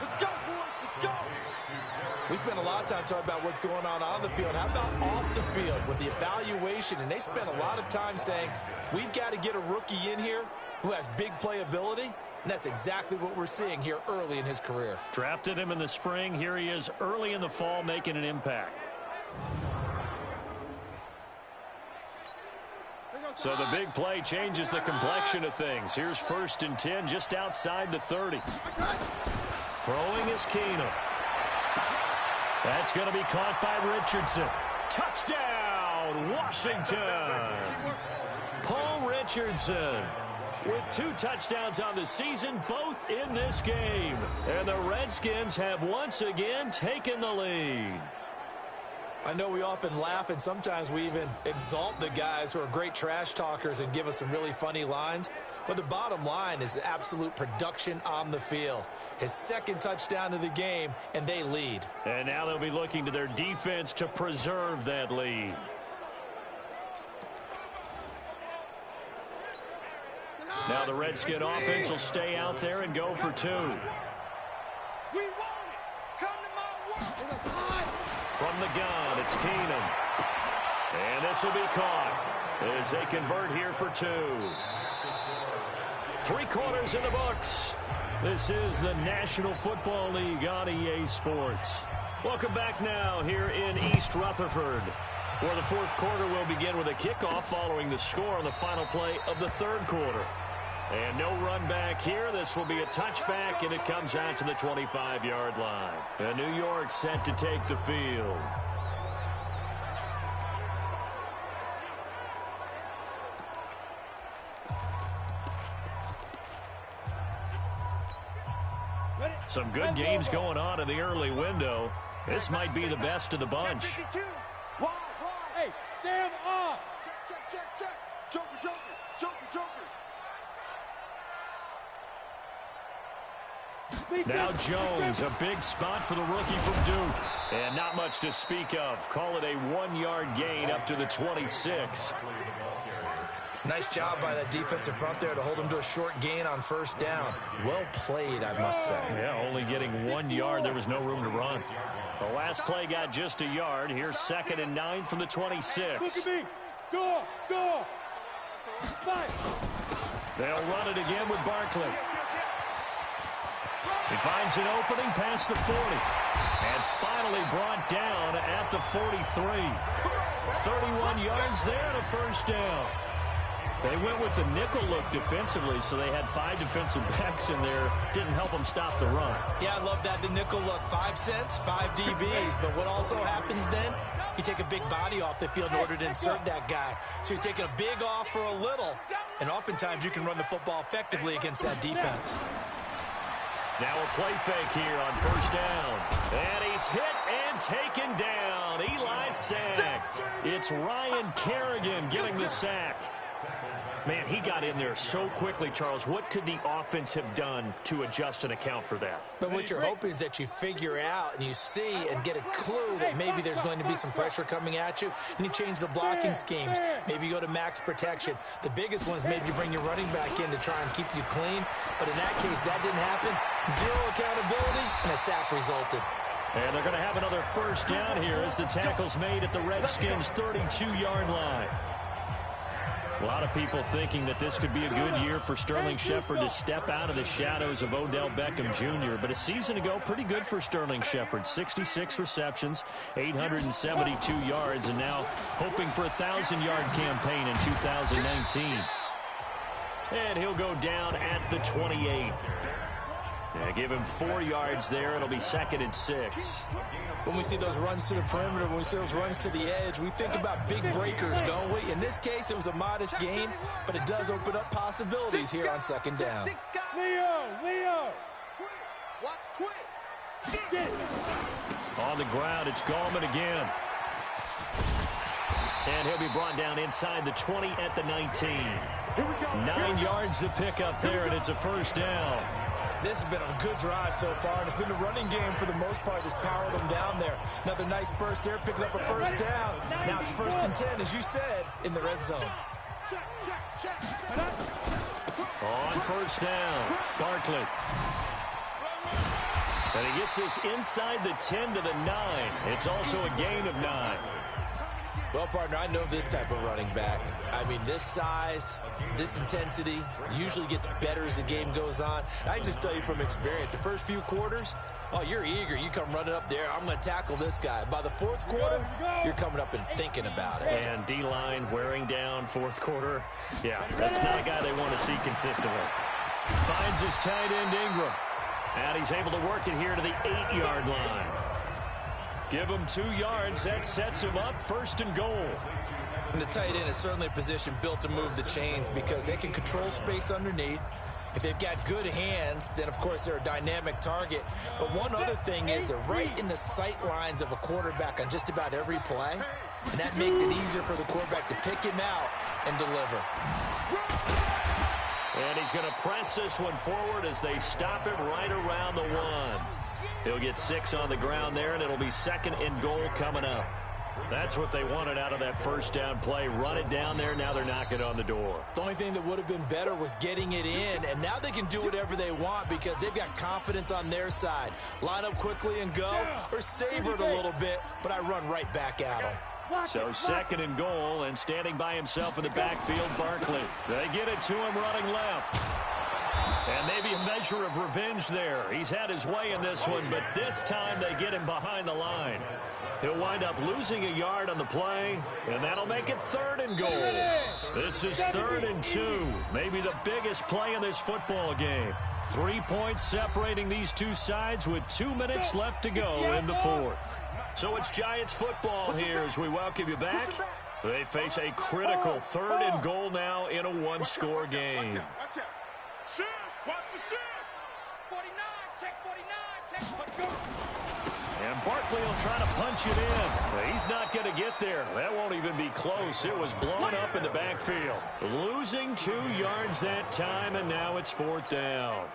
Let's go, boys. Let's go. We spent a lot of time talking about what's going on the field. How about off the field with the evaluation? And they spent a lot of time saying, we've got to get a rookie in here who has big playability. And that's exactly what we're seeing here early in his career. Drafted him in the spring. Here he is early in the fall making an impact. So the big play changes the complexion of things. Here's 1st and 10 just outside the 30. Throwing is Keenum. That's going to be caught by Richardson. Touchdown, Washington. Paul Richardson with 2 touchdowns on the season, both in this game. And the Redskins have once again taken the lead. I know we often laugh, and sometimes we even exalt the guys who are great trash talkers and give us some really funny lines. But the bottom line is absolute production on the field. His 2nd touchdown of the game, and they lead. And now they'll be looking to their defense to preserve that lead. Now the Redskin offense will stay out there and go for 2. We want it. Come to my work. From the gun, it's Keenum. And this will be caught as they convert here for 2. 3 quarters in the books. This is the National Football League on EA Sports. Welcome back now here in East Rutherford, where the 4th quarter will begin with a kickoff following the score on the final play of the 3rd quarter. And no run back here. This will be a touchback, and it comes out to the 25-yard line. And New York set to take the field. Some good games going on in the early window. This might be the best of the bunch. Hey, Sam off. Check. Joker. Now Jones, a big spot for the rookie from Duke. And not much to speak of. Call it a 1-yard gain up to the 26. Nice job by that defensive front there to hold him to a short gain on 1st down. Well played, I must say. Yeah, only getting 1 yard. There was no room to run. The last play got just a yard. Here's 2nd and 9 from the 26. Look at me. Go. Fight. They'll run it again with Barkley. He finds an opening past the 40. And finally brought down at the 43. 31 yards there and a 1st down. They went with the nickel look defensively, so they had 5 defensive backs in there. Didn't help them stop the run. Yeah, I love that, the nickel look. 5 cents, 5 DBs. But what also happens then, you take a big body off the field in order to insert that guy. So you're taking a big off for a little. And oftentimes you can run the football effectively against that defense. Now a play fake here on 1st down. And he's hit and taken down. Eli sacked. It's Ryan Kerrigan getting the sack. Man, he got in there so quickly, Charles. What could the offense have done to adjust and account for that? But what you're hoping is that you figure out and you see and get a clue that maybe there's going to be some pressure coming at you, and you change the blocking schemes. Maybe you go to max protection. The biggest one is maybe you bring your running back in to try and keep you clean. But in that case, that didn't happen. 0 accountability, and a sack resulted. And they're going to have another 1st down here as the tackle's made at the Redskins' 32-yard line. A lot of people thinking that this could be a good year for Sterling Shepard to step out of the shadows of Odell Beckham Jr. But a season ago, pretty good for Sterling Shepard. 66 receptions, 872 yards, and now hoping for a 1,000-yard campaign in 2019. And he'll go down at the 28. Yeah, give him 4 yards there. It'll be 2nd and 6. When we see those runs to the perimeter, when we see those runs to the edge, we think about big breakers, don't we? In this case, it was a modest gain, but it does open up possibilities here on 2nd down. Leo. Watch twins. On the ground, it's Gallman again. And he'll be brought down inside the 20 at the 19. 9 yards to pick up there, and it's a 1st down. This has been a good drive so far, and it's been the running game for the most part that's powered them down there. Another nice burst there, picking up a 1st down. Now it's 1st and 10, as you said, in the red zone. On first down, Barkley. And he gets this inside the 10 to the 9. It's also a gain of 9. Well, partner, I know this type of running back. I mean, this size, this intensity usually gets better as the game goes on. I can just tell you from experience, the first few quarters, oh, you're eager. You come running up there. I'm going to tackle this guy. By the fourth quarter, you're coming up and thinking about it. And D-line wearing down fourth quarter. Yeah, that's not a guy they want to see consistently. Finds his tight end, Ingram. And he's able to work it here to the 8-yard line. Give him 2 yards. That sets him up first and goal. And the tight end is certainly a position built to move the chains because they can control space underneath. If they've got good hands, then, of course, they're a dynamic target. But one other thing is they're right in the sight lines of a quarterback on just about every play. And that makes it easier for the quarterback to pick him out and deliver. And he's going to press this one forward as they stop it right around the 1. He'll get 6 on the ground there, and it'll be second and goal coming up. That's what they wanted out of that first down play. Run it down there. Now they're knocking on the door. The only thing that would have been better was getting it in, and now they can do whatever they want because they've got confidence on their side. Line up quickly and go, or savor it a little bit, but I run right back at them. So second and goal, and standing by himself in the backfield, Barkley. They get it to him running left. And maybe a measure of revenge there. He's had his way in this one, but this time they get him behind the line. He'll wind up losing a yard on the play, and that'll make it third and goal. This is 3rd and 2, maybe the biggest play in this football game. 3 points separating these two sides with 2 minutes left to go in the 4th. So it's Giants football here as we welcome you back. They face a critical 3rd and goal now in a 1-score game. Shift! Watch the shift! 49, check 49, check 49. And Barkley will try to punch it in. He's not going to get there. That won't even be close. It was blown up in the backfield. Losing 2 yards that time, and now it's 4th down.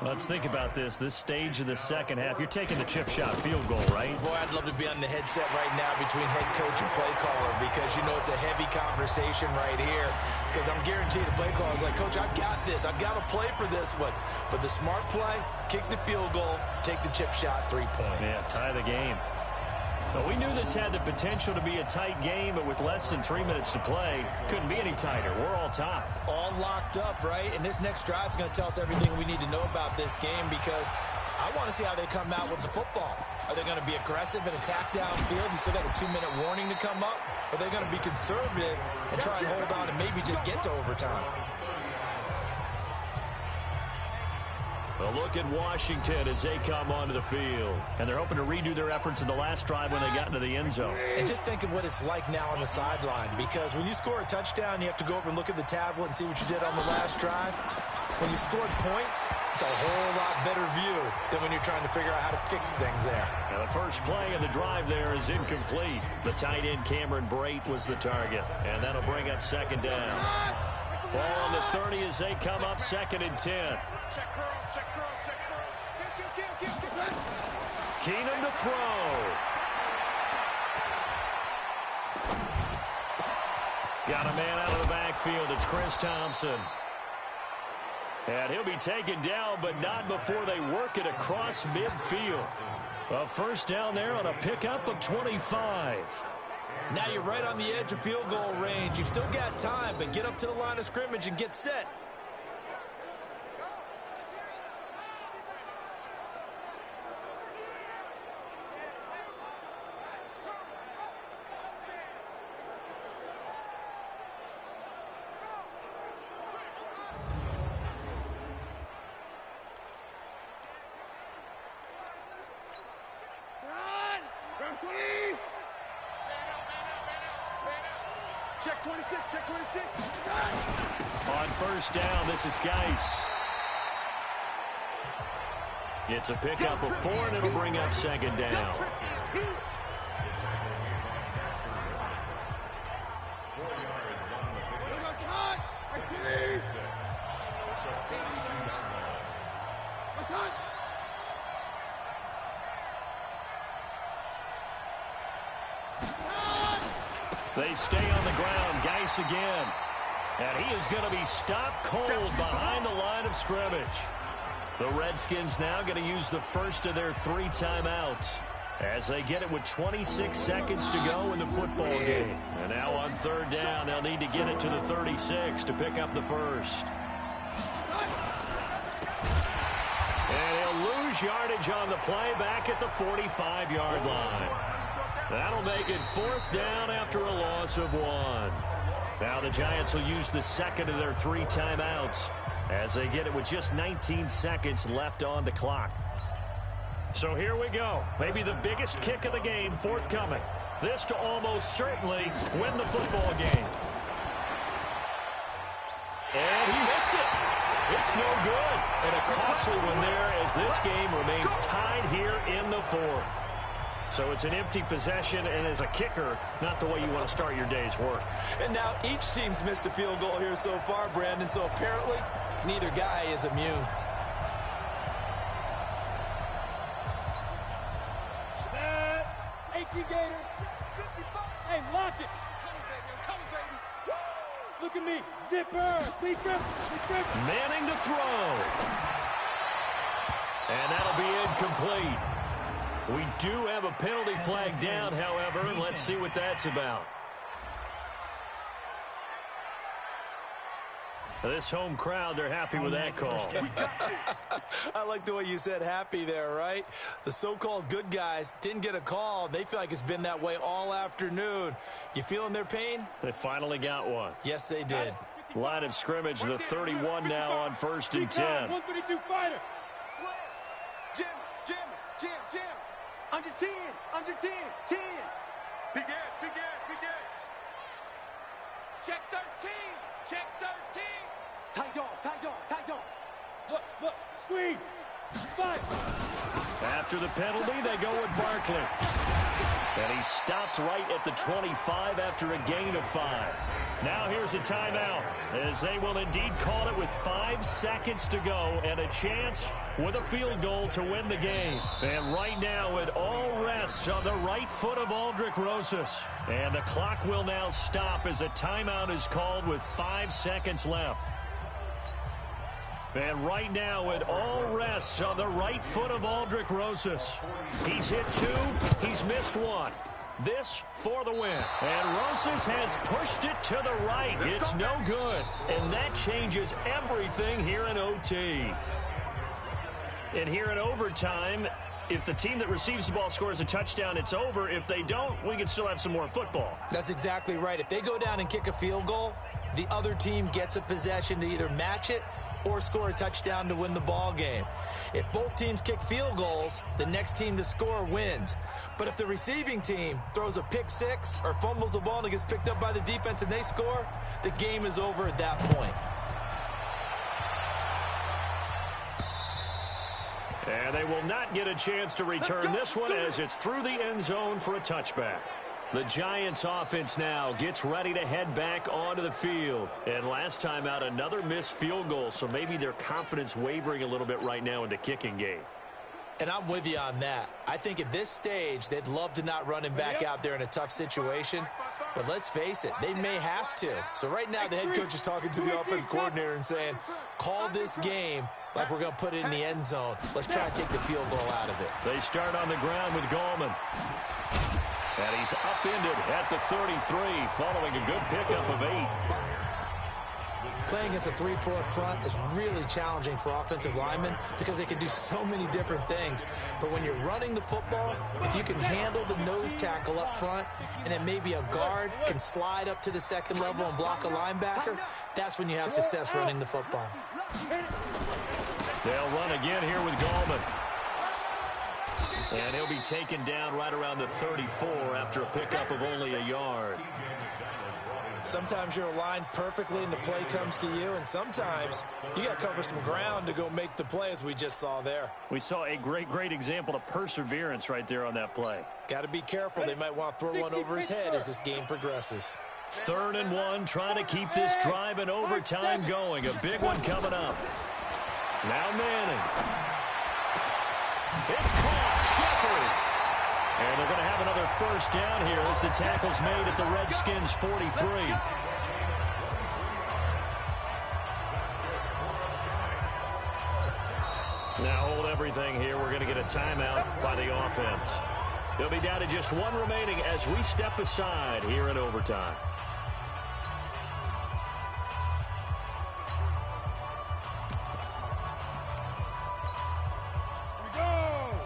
Let's think about this stage of the second half. You're taking the chip shot field goal, right? Boy, I'd love to be on the headset right now between head coach and play caller because, you know, it's a heavy conversation right here because I'm guaranteed the play caller is like, Coach, I've got this. I've got to play for this one. But the smart play, kick the field goal, take the chip shot, 3 points. Yeah, tie the game. But we knew this had the potential to be a tight game, but with less than 3 minutes to play, couldn't be any tighter. We're all tied. All locked up, right? And this next drive is going to tell us everything we need to know about this game because I want to see how they come out with the football. Are they going to be aggressive and attack downfield? You still got the 2-minute warning to come up? Or are they going to be conservative and try and hold on and maybe just get to overtime? A look at Washington as they come onto the field. And they're hoping to redo their efforts in the last drive when they got into the end zone. And just think of what it's like now on the sideline because when you score a touchdown, you have to go over and look at the tablet and see what you did on the last drive. When you scored points, it's a whole lot better view than when you're trying to figure out how to fix things there. Now the first play of the drive there is incomplete. The tight end Cameron Brate was the target. And that'll bring up second down. Ball on the 30 as they come up 2nd and 10. Check curls, check curls, check curls. Keenum to throw. Got a man out of the backfield. It's Chris Thompson. And he'll be taken down, but not before they work it across midfield. A first down there on a pickup of 25. Now you're right on the edge of field goal range. You've still got time, but get up to the line of scrimmage and get set. Check 26, check 26. On first down, this is Geis. It's a pickup of 4, and it'll bring up second down. They stay on the ground. Geis again. And he is going to be stopped cold behind the line of scrimmage. The Redskins now going to use the first of their 3 timeouts as they get it with 26 seconds to go in the football game. And now on 3rd down, they'll need to get it to the 36 to pick up the first. And he'll lose yardage on the play back at the 45-yard line. That'll make it 4th down after a loss of 1. Now the Giants will use the second of their 3 timeouts as they get it with just 19 seconds left on the clock. So here we go. Maybe the biggest kick of the game forthcoming. This to almost certainly win the football game. And he missed it. It's no good. And a costly one there as this game remains tied here in the 4th. So it's an empty possession, and as a kicker, not the way you want to start your day's work. And now each team's missed a field goal here so far, Brandon, so apparently neither guy is immune. Set. 18 Gators. 55. Hey, lock it. Come, baby. Woo! Look at me. Zipper. Big grip. Manning to throw. And that'll be incomplete. We do have a penalty flag down, however, and let's see what that's about. This home crowd, they're happy with that call. I like the way you said happy there, right? The so-called good guys didn't get a call. They feel like it's been that way all afternoon. You feeling their pain? They finally got one. Yes, they did. Line of scrimmage, the 31 now on 1st and 10. 132 fighter. Slam. Jim. Under 10. 10. Big Ed. Check 13. Tight dog. Look. Squeeze. Fight. After the penalty, they go with Barkley. And he stopped right at the 25 after a gain of 5. Now here's a timeout, as they will indeed call it with 5 seconds to go and a chance with a field goal to win the game. And right now it all rests on the right foot of Aldrick Rosas. And the clock will now stop as a timeout is called with 5 seconds left. And right now it all rests on the right foot of Aldrick Rosas. He's hit 2, he's missed 1. This for the win. And Rosas has pushed it to the right. It's no good. And that changes everything here in OT. And here in overtime, if the team that receives the ball scores a touchdown, it's over. If they don't, we can still have some more football. That's exactly right. If they go down and kick a field goal, the other team gets a possession to either match it or score a touchdown to win the ball game. If both teams kick field goals, the next team to score wins. But if the receiving team throws a pick 6 or fumbles the ball and it gets picked up by the defense and they score, the game is over at that point. And they will not get a chance to return this one as it's through the end zone for a touchback. The Giants offense now gets ready to head back onto the field. And last time out, another missed field goal, so maybe their confidence wavering a little bit right now in the kicking game. And I'm with you on that. I think at this stage, they'd love to not run him back out there in a tough situation. But let's face it, they may have to. So right now, the head coach is talking to the offense coordinator and saying, call this game like we're going to put it in the end zone. Let's try to take the field goal out of it. They start on the ground with Gallman. And he's upended at the 33 following a good pickup of 8. Playing against a 3-4 front is really challenging for offensive linemen because they can do so many different things. But when you're running the football, if you can handle the nose tackle up front and then maybe a guard can slide up to the second level and block a linebacker, that's when you have success running the football. They'll run again here with Gallman. And he'll be taken down right around the 34 after a pickup of only a yard. Sometimes you're aligned perfectly and the play comes to you, and sometimes you got to cover some ground to go make the play, as we just saw there. We saw a great example of perseverance right there on that play. Got to be careful. They might want to throw one over his head as this game progresses. 3rd and 1, trying to keep this drive in overtime going. A big one coming up. Now Manning. It's caught. Shepard. And they're going to have another first down here as the tackle's made at the Redskins' 43. Now hold everything here. We're going to get a timeout by the offense. They'll be down to just one remaining as we step aside here in overtime. Here we go.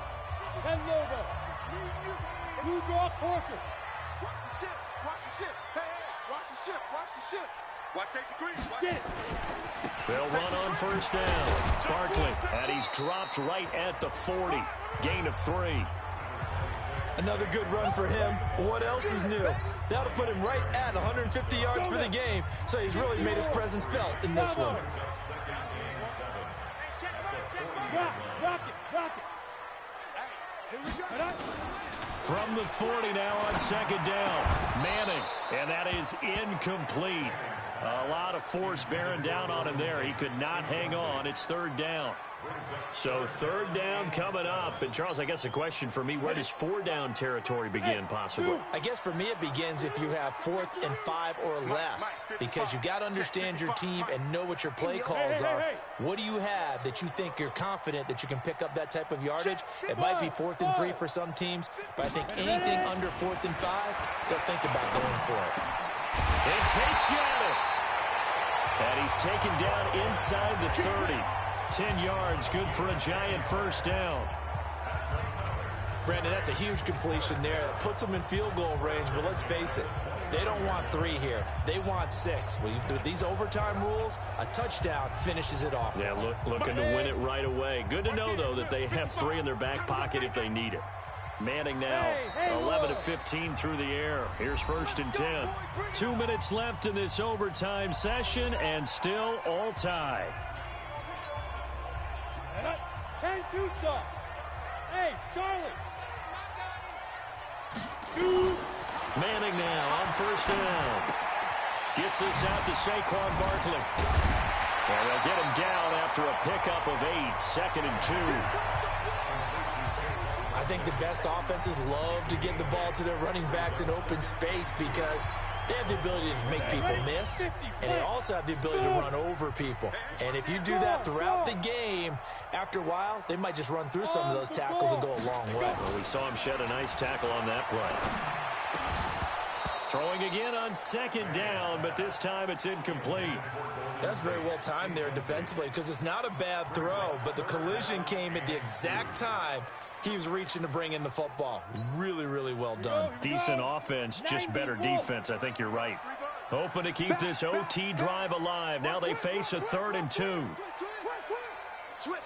10 logo. Blue draw Corker. Watch the ship. Watch the ship. Hey, hey. Watch the ship. Watch the ship. Watch safety green. Get it. They'll run on first down. Barkley, and he's dropped right at the 40. Gain of 3. Another good run for him. What else is new? That'll put him right at 150 yards for the game, so he's really made his presence felt in this one. Rock it. Hey, here we go. From the 40 now on second down. Manning, and that is incomplete. A lot of force bearing down on him there. He could not hang on. It's third down. So third down coming up. And, Charles, I guess the question for me, where does 4 down territory begin possibly? I guess for me it begins if you have 4th and 5 or less, because you've got to understand your team and know what your play calls are. What do you have that you think you're confident that you can pick up that type of yardage? It might be 4th and 3 for some teams, but I think anything under 4th and 5, they'll think about going for it. And Tate's got it. And he's taken down inside the 30. 10 yards, good for a Giant first down. Brandon, that's a huge completion there. That puts them in field goal range, but let's face it, they don't want 3 here. They want 6. With these overtime rules, a touchdown finishes it off. Yeah, looking to win it right away. Good to know, though, that they have 3 in their back pocket if they need it. Manning now, 11 of 15 through the air. Here's first and 10. 2 minutes left in this overtime session, and still all tied. 10-2 stop. Hey, Charlie. Manning now on first down. Gets this out to Saquon Barkley. And they'll get him down after a pickup of 8. 2nd and 2. I think the best offenses love to give the ball to their running backs in open space because they have the ability to make people miss, and they also have the ability to run over people. And if you do that throughout the game, after a while, they might just run through some of those tackles and go a long way. Well, we saw him shed a nice tackle on that play. Throwing again on second down, but this time it's incomplete. That's very well timed there defensively because it's not a bad throw, but the collision came at the exact time he was reaching to bring in the football. Really, really well done. Decent offense, just better defense. I think you're right. Hoping to keep this OT drive alive. Now they face a 3rd and 2. Switch.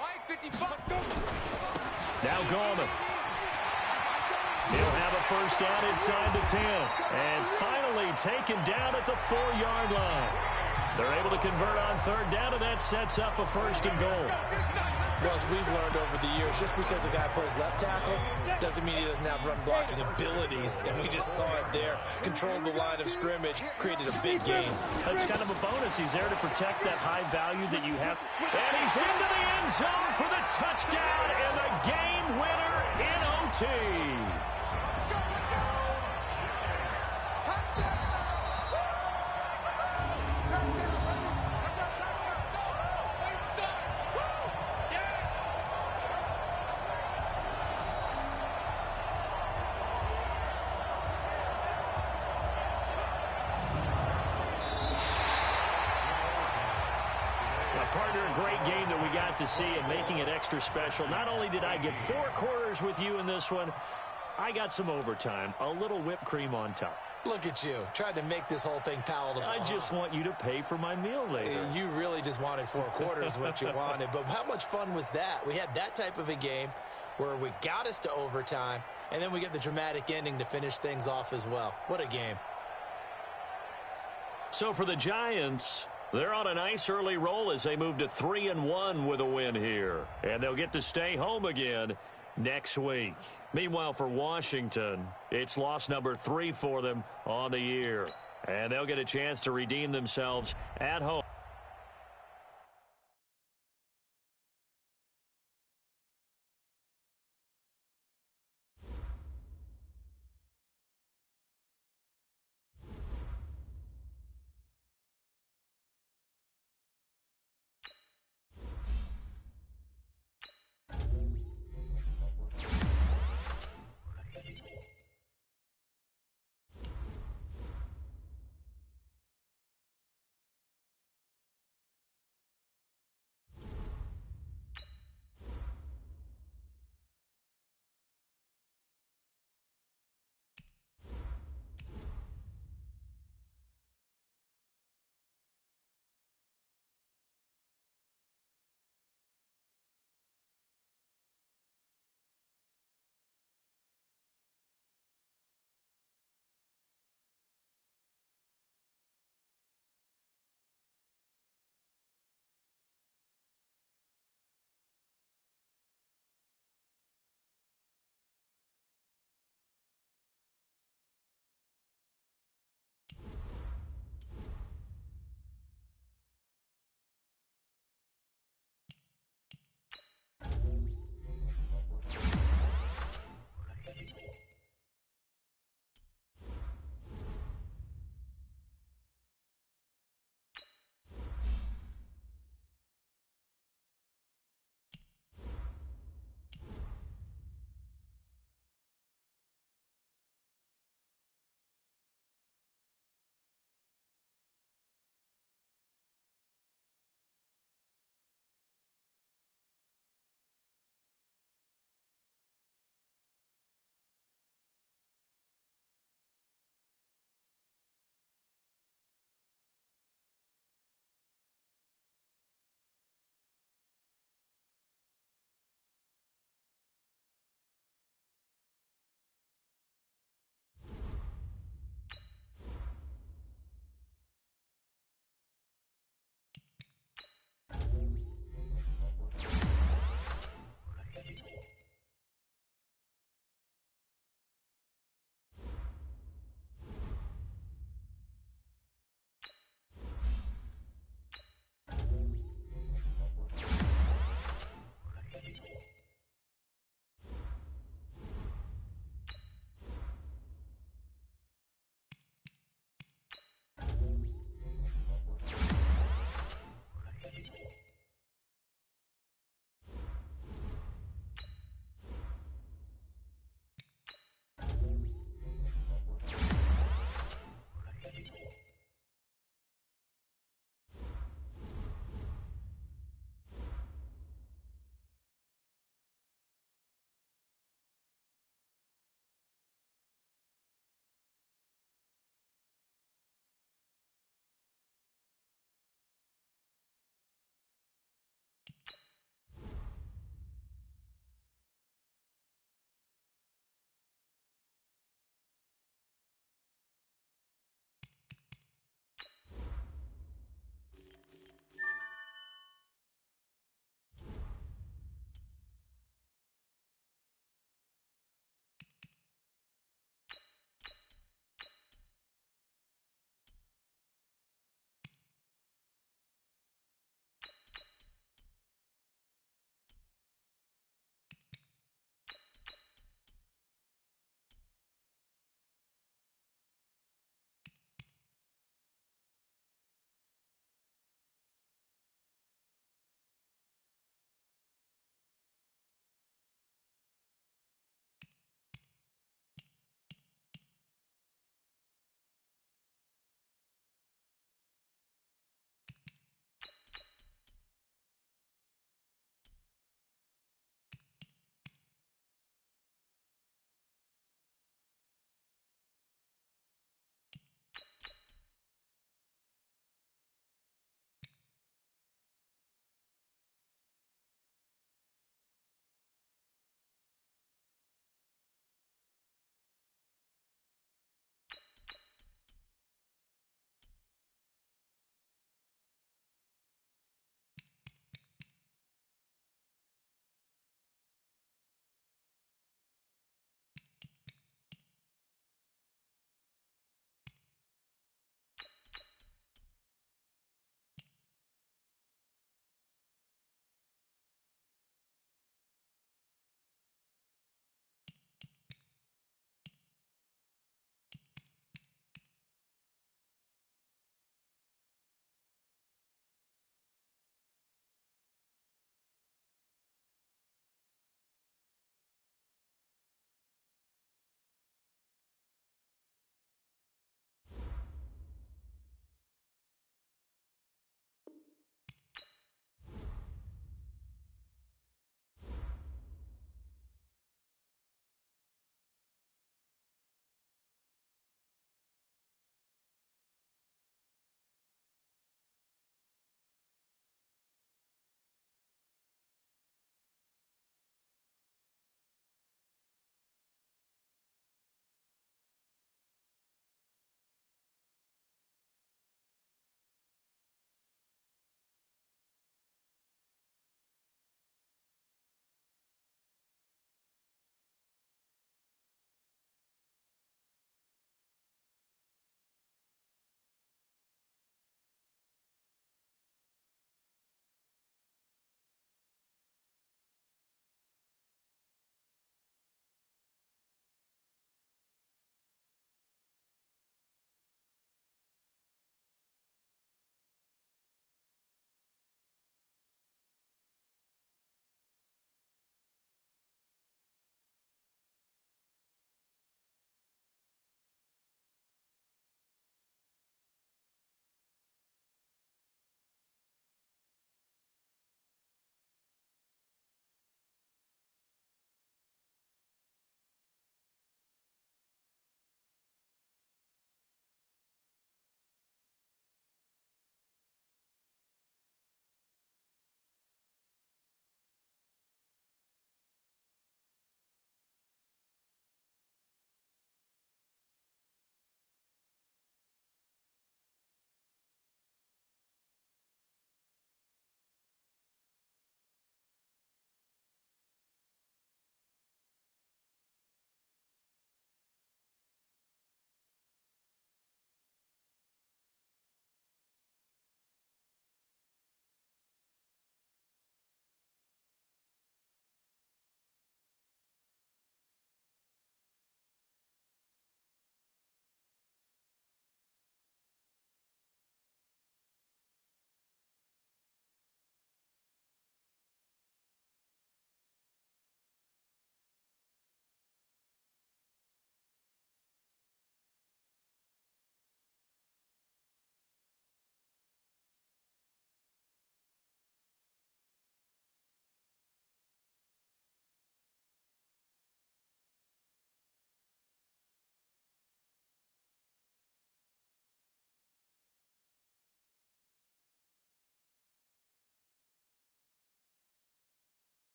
Mike, 55. Now Gorman. He'll have a first down inside the 10. And finally taken down at the 4-yard line. They're able to convert on third down, and that sets up a 1st and goal. Well, as we've learned over the years, just because a guy plays left tackle doesn't mean he doesn't have run blocking abilities, and we just saw it there. Controlled the line of scrimmage, created a big gain. That's kind of a bonus. He's there to protect that high value that you have. And he's into the end zone for the touchdown and the game winner in OT. Partner, a great game that we got to see and making it extra special. Not only did I get 4 quarters with you in this one, I got some overtime, a little whipped cream on top. Look at you, trying to make this whole thing palatable. I just want you to pay for my meal later. You really just wanted 4 quarters what you wanted, but how much fun was that? We had that type of a game where we got us to overtime, and then we get the dramatic ending to finish things off as well. What a game. So for the Giants, they're on a nice early roll as they move to 3-1 with a win here. And they'll get to stay home again next week. Meanwhile, for Washington, it's loss number 3 for them on the year. And they'll get a chance to redeem themselves at home.